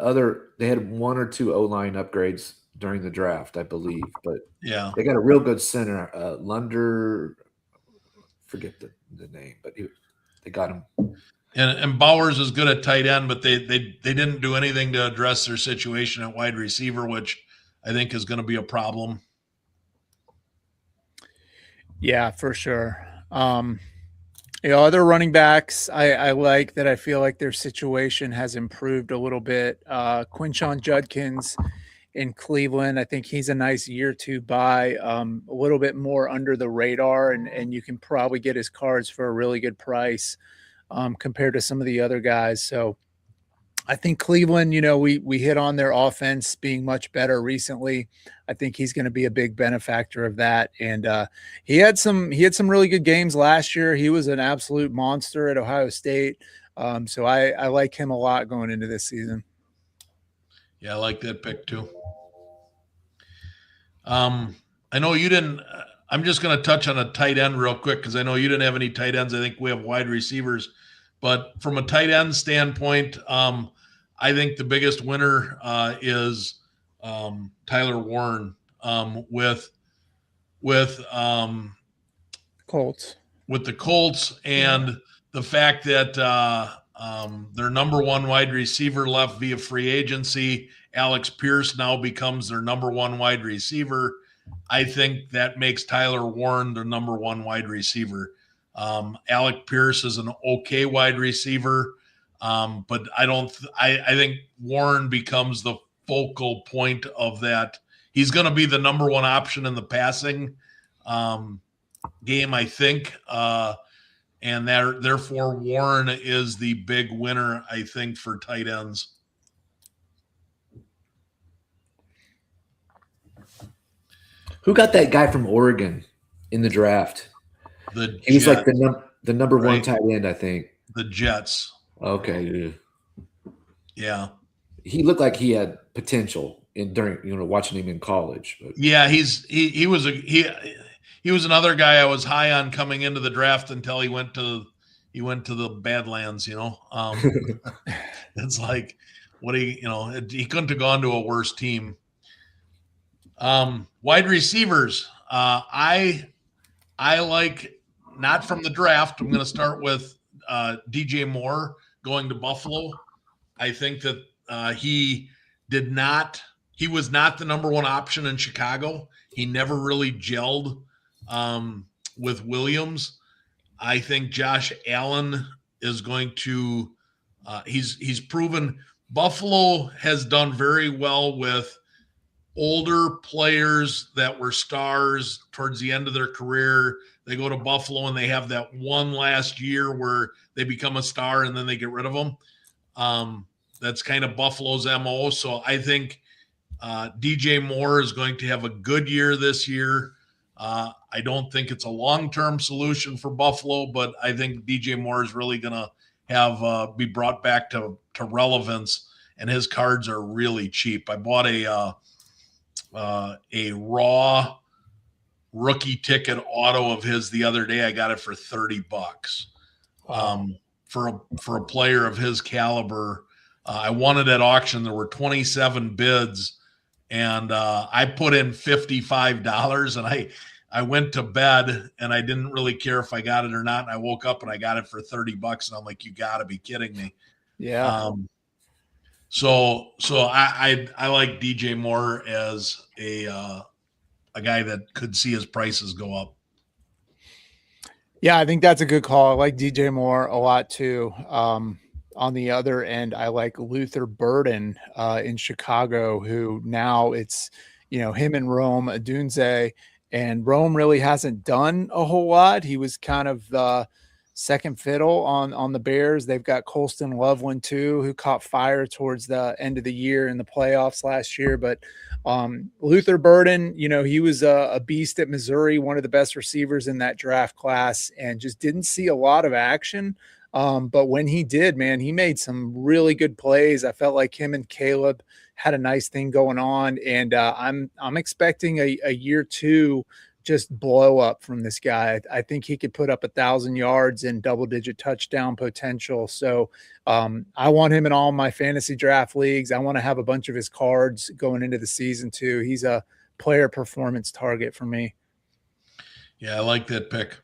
they had 1 or 2 O-line upgrades during the draft, I believe. But yeah, they got a real good center, Lunder. Forget the name, but they got him. And Bowers is good at tight end, but they didn't do anything to address their situation at wide receiver, which I think is going to be a problem. Yeah, for sure. Other running backs, I like that. I feel like their situation has improved a little bit. Quinshon Judkins in Cleveland, I think he's a nice year 2 buy, a little bit more under the radar, and you can probably get his cards for a really good price. Compared to some of the other guys. So I think Cleveland, we hit on their offense being much better recently. I think he's going to be a big benefactor of that. And he had some really good games last year. He was an absolute monster at Ohio State. So I like him a lot going into this season. Yeah, I like that pick too. I know you didn't I'm just going to touch on a tight end real quick because I know you didn't have any tight ends. I think we have wide receivers. But from a tight end standpoint, I think the biggest winner is Tyler Warren. with um, Colts. with the Colts, and the fact that their number one wide receiver left via free agency. Alex Pierce now becomes their number one wide receiver. I think that makes Tyler Warren the number one wide receiver. Alec Pierce is an okay wide receiver, but I don't. I think Warren becomes the focal point of that. He's going to be the number one option in the passing game, I think, and therefore Warren is the big winner, I think, for tight ends. Who got that guy from Oregon in the draft? He was like the number one tight end, I think. The Jets. Okay. Yeah. He looked like he had potential during watching him in college. But. Yeah, he was another guy I was high on coming into the draft until he went to the Badlands. It's like he couldn't have gone to a worse team. Wide receivers. I like, not from the draft. I'm going to start with DJ Moore going to Buffalo. I think that he was not the number one option in Chicago. He never really gelled with Williams. I think Josh Allen is going to he's proven. Buffalo has done very well with older players that were stars towards the end of their career. They go to Buffalo and they have that one last year where they become a star and then they get rid of them. That's kind of Buffalo's MO. So I think DJ Moore is going to have a good year this year. I don't think it's a long-term solution for Buffalo, but I think DJ Moore is really going to have be brought back to relevance, and his cards are really cheap. I bought a raw rookie ticket auto of his the other day. I got it for $30. For a player of his caliber. I won it at auction. There were 27 bids, and I put in $55, and I went to bed and I didn't really care if I got it or not. And I woke up and I got it for $30, and I'm like, you gotta be kidding me. Yeah. So I like DJ Moore as a guy that could see his prices go up. Yeah, I think that's a good call. I like DJ Moore a lot too. On the other end, I like Luther Burden in Chicago, who now it's, him and Rome Odunze, and Rome really hasn't done a whole lot. He was kind of the second fiddle on the Bears. They've got Colston Loveland too, who caught fire towards the end of the year in the playoffs last year. But Luther Burden, he was a beast at Missouri, one of the best receivers in that draft class, and just didn't see a lot of action. But when he did, man, he made some really good plays. I felt like him and Caleb had a nice thing going on, and I'm expecting a year two just blow up from this guy. I think he could put up 1,000 yards and double-digit touchdown potential. So I want him in all my fantasy draft leagues. I want to have a bunch of his cards going into the season too. He's a player performance target for me. Yeah, I like that pick.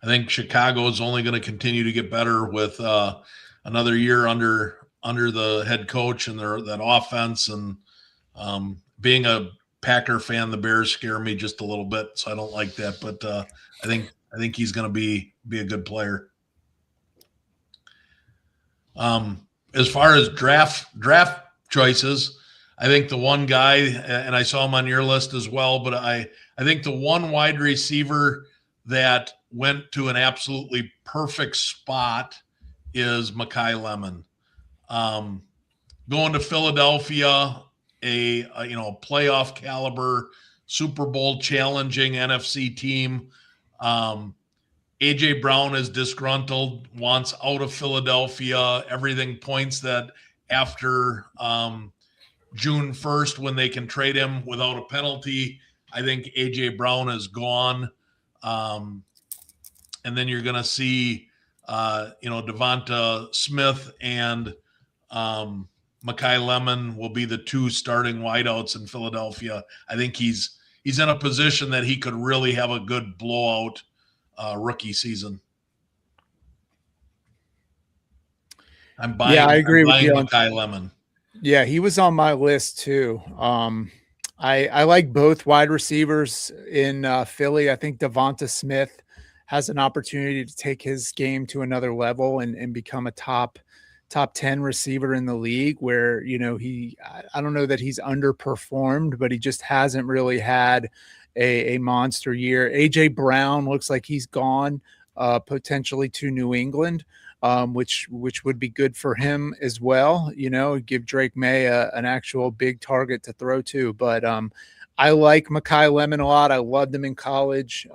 I think Chicago is only going to continue to get better with another year under the head coach and that offense. And being a Packer fan, the Bears scare me just a little bit, so I don't like that. But I think he's going to be a good player. As far as draft choices, I think the one guy, and I saw him on your list as well, but I think the one wide receiver that went to an absolutely perfect spot is Mekhi Lemon. Going to Philadelphia, a playoff caliber, Super Bowl challenging NFC team. AJ Brown is disgruntled, wants out of Philadelphia. Everything points that after June 1st, when they can trade him without a penalty, I think AJ Brown is gone. And then you're going to see, Devonta Smith and Mekhi Lemon will be the two starting wideouts in Philadelphia. I think he's in a position that he could really have a good blowout rookie season. I'm buying. I agree with you on Mekhi Lemon. Yeah, he was on my list too. I like both wide receivers in Philly. I think Devonta Smith has an opportunity to take his game to another level and become a top 10 receiver in the league where, I don't know that he's underperformed, but he just hasn't really had a monster year. AJ Brown looks like he's gone potentially to New England. Which would be good for him as well. Give Drake May an actual big target to throw to. But I like Mekhi Lemon a lot. I loved him in college.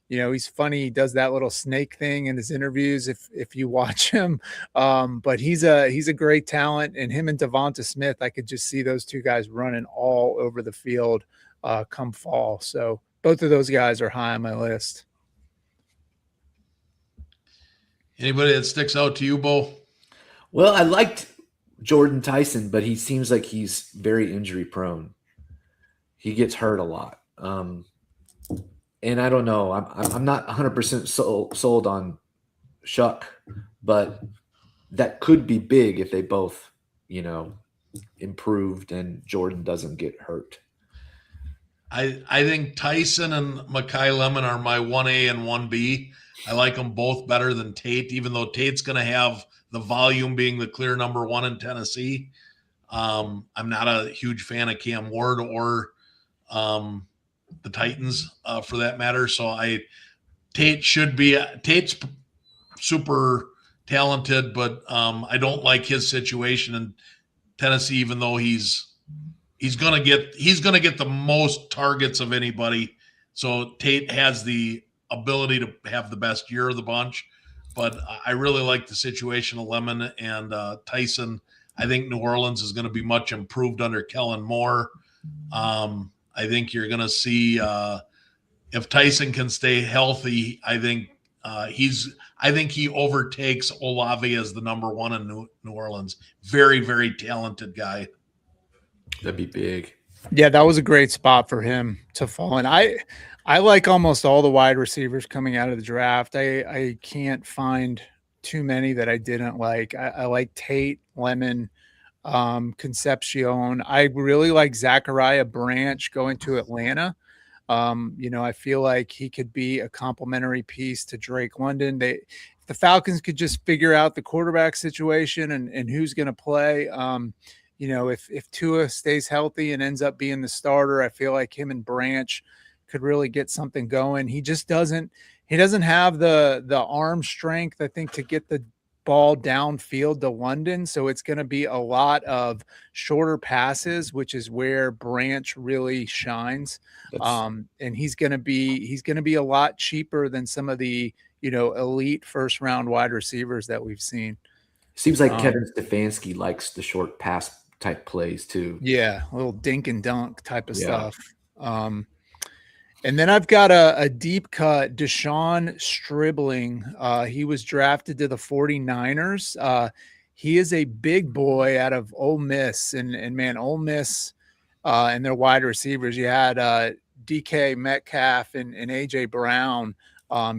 He's funny. He does that little snake thing in his interviews if you watch him. But he's a great talent. And him and Devonta Smith, I could just see those two guys running all over the field come fall. So both of those guys are high on my list. Anybody that sticks out to you, Bo? Well, I liked Jordan Tyson, but he seems like he's very injury prone. He gets hurt a lot. And I don't know. I'm not 100% sold on Shuck, but that could be big if they both, improved and Jordan doesn't get hurt. I think Tyson and Mekhi Lemon are my 1A and 1B. I like them both better than Tate, even though Tate's going to have the volume being the clear number one in Tennessee. I'm not a huge fan of Cam Ward or the Titans for that matter. So Tate's super talented, but I don't like his situation in Tennessee, even though he's going to get the most targets of anybody. So Tate has the ability to have the best year of the bunch, but I really like the situation of Lemon and Tyson. I think New Orleans is going to be much improved under Kellen Moore. I think you're going to see if Tyson can stay healthy. I think he overtakes Olave as the number one in New Orleans. Very, very talented guy. That'd be big. Yeah, that was a great spot for him to fall in. I like almost all the wide receivers coming out of the draft. I can't find too many that I didn't like. I like Tate, Lemon, Concepcion. I really like Zachariah Branch going to Atlanta. I feel like he could be a complementary piece to Drake London. The Falcons could just figure out the quarterback situation and who's going to play. If Tua stays healthy and ends up being the starter, I feel like him and Branch could really get something going. He doesn't have the arm strength, I think, to get the ball downfield to London. So it's going to be a lot of shorter passes, which is where Branch really shines. And he's going to be a lot cheaper than some of the, elite first round wide receivers that we've seen. Seems like Kevin Stefanski likes the short pass type plays too. Yeah. A little dink and dunk type of stuff. And then I've got a deep cut, Deshaun Stribling. He was drafted to the 49ers. He is a big boy out of Ole Miss. And man, Ole Miss and their wide receivers, you had DK Metcalf and A.J. Brown.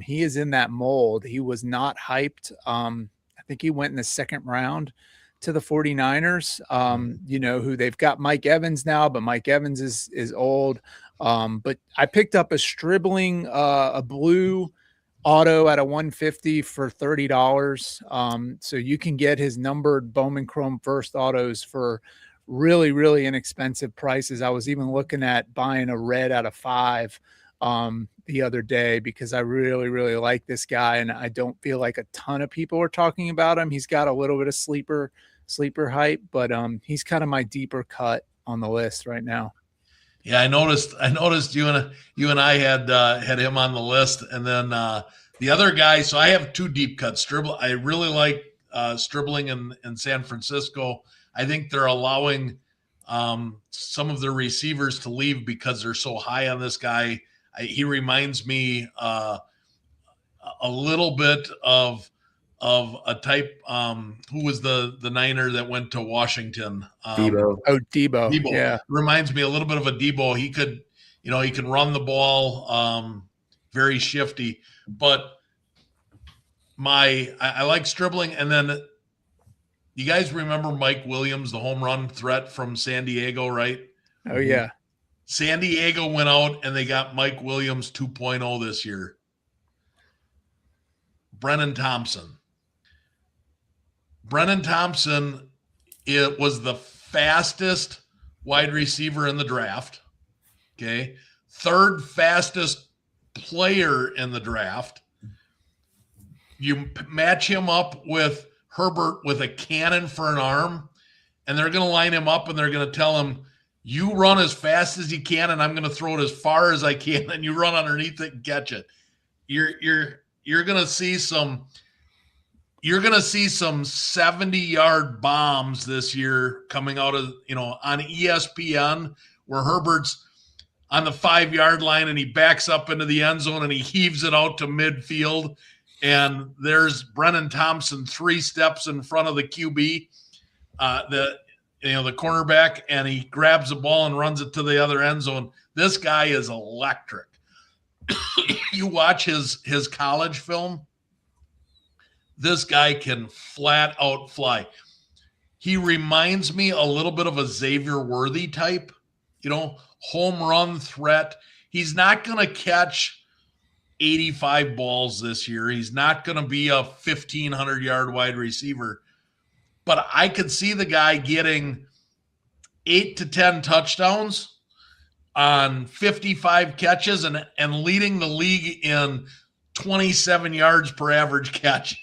He is in that mold. He was not hyped. I think he went in the second round to the 49ers, who they've got Mike Evans now, but Mike Evans is old. But I picked up a Stribling, a blue auto at a 150 for $30. So you can get his numbered Bowman Chrome first autos for really, really inexpensive prices. I was even looking at buying a red out of 5 the other day because I really, really like this guy. And I don't feel like a ton of people are talking about him. He's got a little bit of sleeper hype, but he's kind of my deeper cut on the list right now. Yeah, I noticed you and I had him on the list, and then the other guy. So I have 2 deep cuts. I really like Stribling in San Francisco. I think they're allowing some of their receivers to leave because they're so high on this guy. He reminds me a little bit of of a type. Who was the Niner that went to Washington? Debo. Oh, Debo. Debo. Yeah. Reminds me a little bit of a Debo. He can run the ball, very shifty, but I like Stribling. And then you guys remember Mike Williams, the home run threat from San Diego, right? Oh, yeah. San Diego went out and they got Mike Williams 2.0 this year. Brennan Thompson. It was the fastest wide receiver in the draft. Okay. Third fastest player in the draft. You match him up with Herbert with a cannon for an arm, and they're going to line him up and they're going to tell him, you run as fast as you can, and I'm going to throw it as far as I can, and you run underneath it and catch it. You're going to see some 70-yard bombs this year coming out of, on ESPN, where Herbert's on the 5-yard line and he backs up into the end zone and he heaves it out to midfield. And there's Brennan Thompson 3 steps in front of the QB, the cornerback, and he grabs the ball and runs it to the other end zone. This guy is electric. You watch his college film, this guy can flat out fly. He reminds me a little bit of a Xavier Worthy type, home run threat. He's not going to catch 85 balls this year. He's not going to be a 1,500-yard wide receiver. But I could see the guy getting 8 to 10 touchdowns on 55 catches and leading the league in 27 yards per average catch.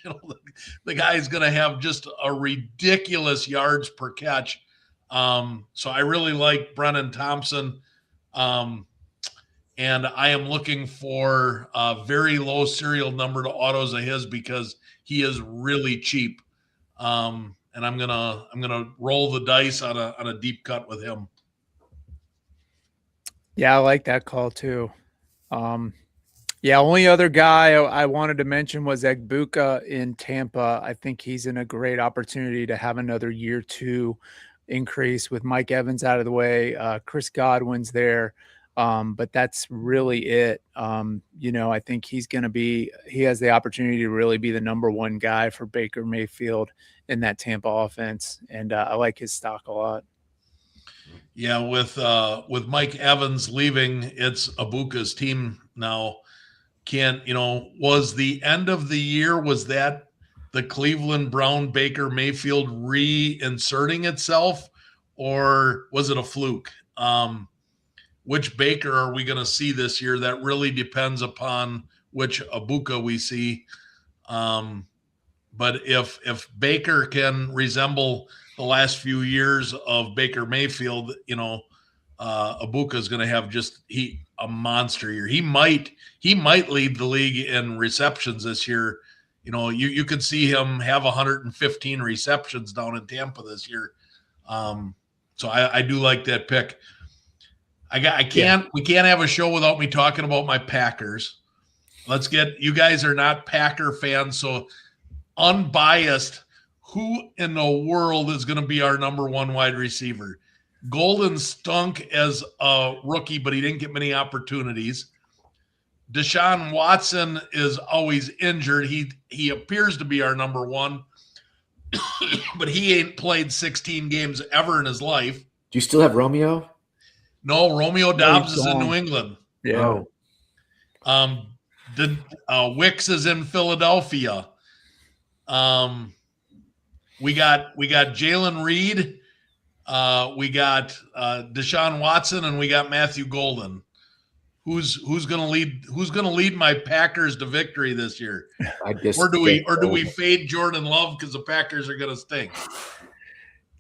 The guy is going to have just a ridiculous yards per catch. So I really like Brennan Thompson. And I am looking for a very low serial number to autos of his because he is really cheap. And I'm gonna roll the dice on a deep cut with him. Yeah, I like that call too. Only other guy I wanted to mention was Egbuka in Tampa. I think he's in a great opportunity to have another year 2 increase with Mike Evans out of the way. Chris Godwin's there. But that's really it. I think he has the opportunity to really be the number 1 guy for Baker Mayfield in that Tampa offense. And I like his stock a lot. Yeah. With Mike Evans leaving, it's Abuka's team now. Was the end of the year, was that the Cleveland Brown Baker Mayfield reinserting itself, or was it a fluke? Which Baker are we going to see this year? That really depends upon which Abuka we see. But if Baker can resemble the last few years of Baker Mayfield, Abuka is going to have a monster year. He might lead the league in receptions this year. You could see him have 115 receptions down in Tampa this year. So I do like that pick. We can't have a show without me talking about my Packers. You guys are not Packer fans, so unbiased, who in the world is going to be our number 1 wide receiver? Golden stunk as a rookie, but he didn't get many opportunities. Deshaun Watson is always injured. He appears to be our number 1, but he ain't played 16 games ever in his life. Do you still have Romeo? No, Romeo Dobbs is in New England. Yeah. Wicks is in Philadelphia. We got Jalen Reed. We got Deshaun Watson, and we got Matthew Golden. Who's going to lead my Packers to victory this year? Or do we fade Jordan Love because the Packers are going to stink?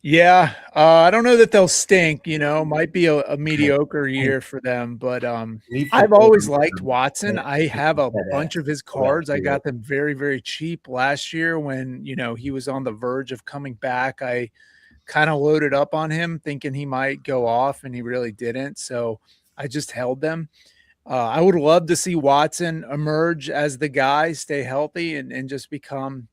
Yeah, I don't know that they'll stink. Might be a mediocre year for them, but I've always liked Watson. I have a bunch of his cards. I got them very, very cheap last year when he was on the verge of coming back. I kind of loaded up on him thinking he might go off, and he really didn't. So I just held them. I would love to see Watson emerge as the guy, stay healthy, and just become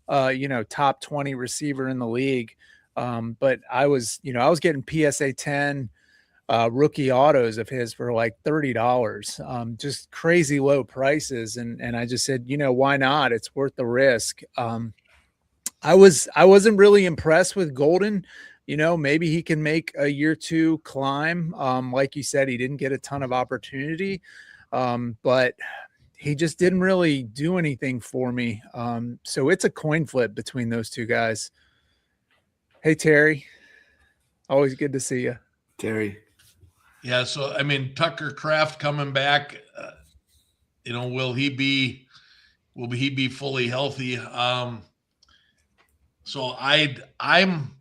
top 20 receiver in the league. But I was getting PSA 10 rookie autos of his for like $30, just crazy low prices. And I just said, why not? It's worth the risk. I wasn't really impressed with Golden. Maybe he can make a year two climb. Like you said, he didn't get a ton of opportunity, but he just didn't really do anything for me. So it's a coin flip between those two guys. Hey, Terry, always good to see you. Terry. Yeah. So, I mean, Tucker Kraft coming back, will he be fully healthy? So I'm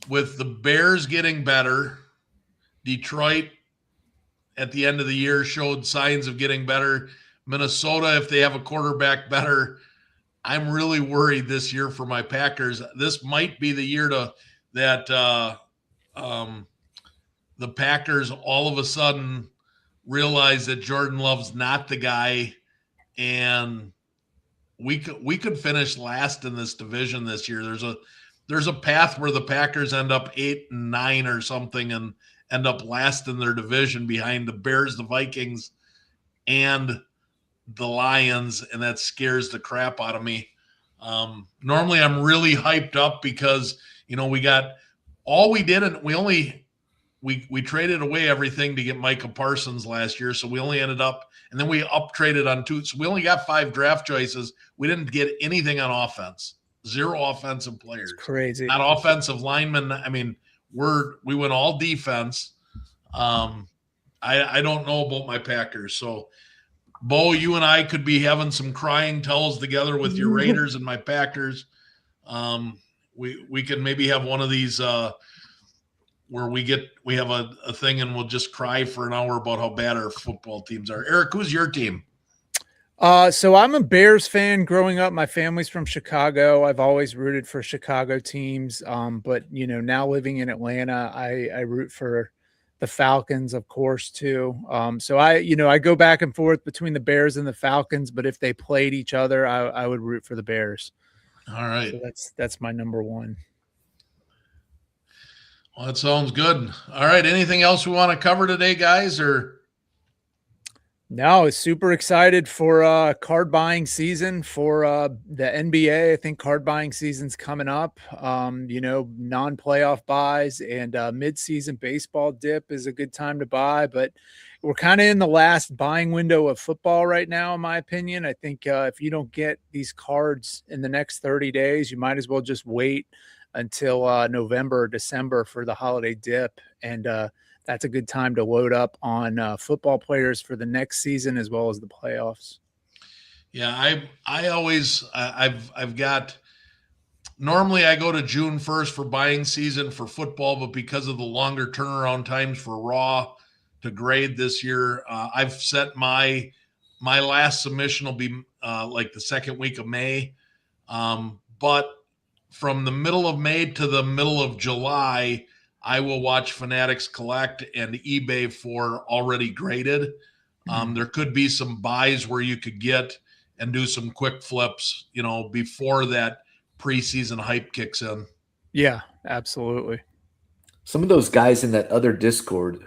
with the Bears getting better. Detroit at the end of the year showed signs of getting better. Minnesota, if they have a quarterback better, I'm really worried this year for my Packers. This might be the year that the Packers all of a sudden realize that Jordan Love's not the guy, and we could finish last in this division this year. There's a path where the Packers end up 8-9 or something and end up last in their division behind the Bears, the Vikings, and the Lions, and that scares the crap out of me. Normally I'm really hyped up because, we got all we did, and we traded away everything to get Micah Parsons last year. So we only ended up, and then we up traded on 2. So we only got 5 draft choices. We didn't get anything on offense. 0 offensive players. It's crazy. Not offensive linemen. I mean, we went all defense. I don't know about my Packers. So Bo, you and I could be having some crying tells together with your Raiders and my Packers. We could maybe have one of these where we have a thing and we'll just cry for an hour about how bad our football teams are. Eric, who's your team? So I'm a Bears fan growing up. My family's from Chicago. I've always rooted for Chicago teams. But now living in Atlanta, I root for the Falcons, of course, too. So I go back and forth between the Bears and the Falcons, but if they played each other, I would root for the Bears. All right. So that's my number one. Well, that sounds good. All right. Anything else we want to cover today, guys, or? No, super excited for card buying season for the NBA. I think card buying season's coming up. Non-playoff buys and mid-season baseball dip is a good time to buy, but we're kind of in the last buying window of football right now, in my opinion. I think if you don't get these cards in the next 30 days, you might as well just wait until November or December for the holiday dip. And that's a good time to load up on football players for the next season as well as the playoffs. Yeah, I've got, normally I go to June 1st for buying season for football, but because of the longer turnaround times for raw to grade this year, I've set my last submission will be like the second week of May. But from the middle of May to the middle of July, I will watch Fanatics Collect and eBay for already graded. There could be some buys where you could get and do some quick flips, before that preseason hype kicks in. Yeah, absolutely. Some of those guys in that other Discord,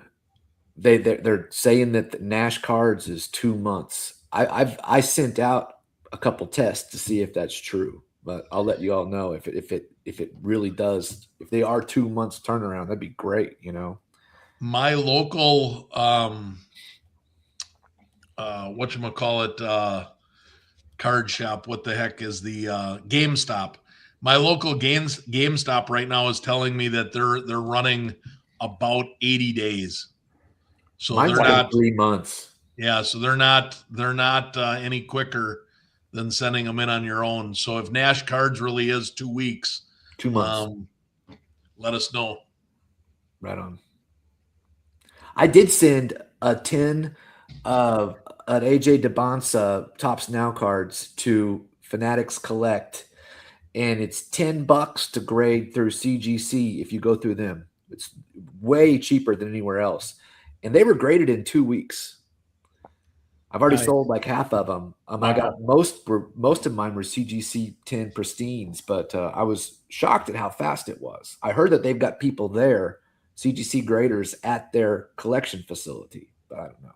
they're saying that the Nash Cards is 2 months. I sent out a couple tests to see if that's true, but I'll let you all know if it really does. If they are 2 months turnaround, that'd be great. My local whatchamacallit card shop, what the heck is the GameStop? My local GameStop right now is telling me that they're running about 80 days. So mine's they're like not 3 months. Yeah, so they're not any quicker than sending them in on your own. So if Nash Cards really is 2 weeks, 2 months, let us know. Right on. I did send a 10 of an AJ DeBonsa Tops Now cards to Fanatics Collect, and it's $10 to grade through CGC if you go through them. It's way cheaper than anywhere else, and they were graded in 2 weeks. I've already Nice. sold like half of them. I got most of mine were CGC 10 pristines, but I was shocked at how fast it was. I heard that they've got people there, CGC graders at their collection facility, but I don't know.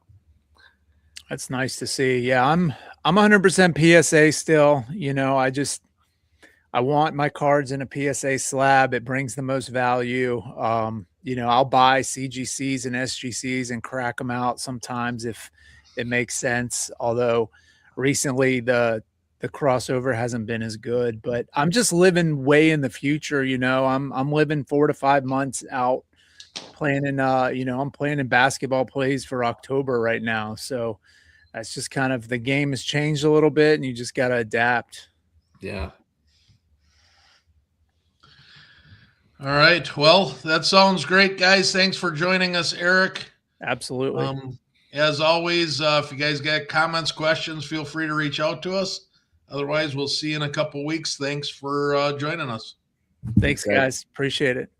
That's nice to see. Yeah, I'm 100% PSA still. You know, I want my cards in a PSA slab. It brings the most value. You know, I'll buy CGCs and SGCs and crack them out sometimes if it makes sense. Although recently the crossover hasn't been as good, but I'm just living way in the future. You know, I'm living 4 to 5 months out, planning. You know, I'm planning basketball plays for October right now. So that's just kind of, the game has changed a little bit, and you just got to adapt. Yeah. All right. Well, that sounds great, guys. Thanks for joining us, Eric. Absolutely. As always, if you guys got comments, questions, feel free to reach out to us. Otherwise, we'll see you in a couple weeks. Thanks for joining us. Thanks, guys. Appreciate it.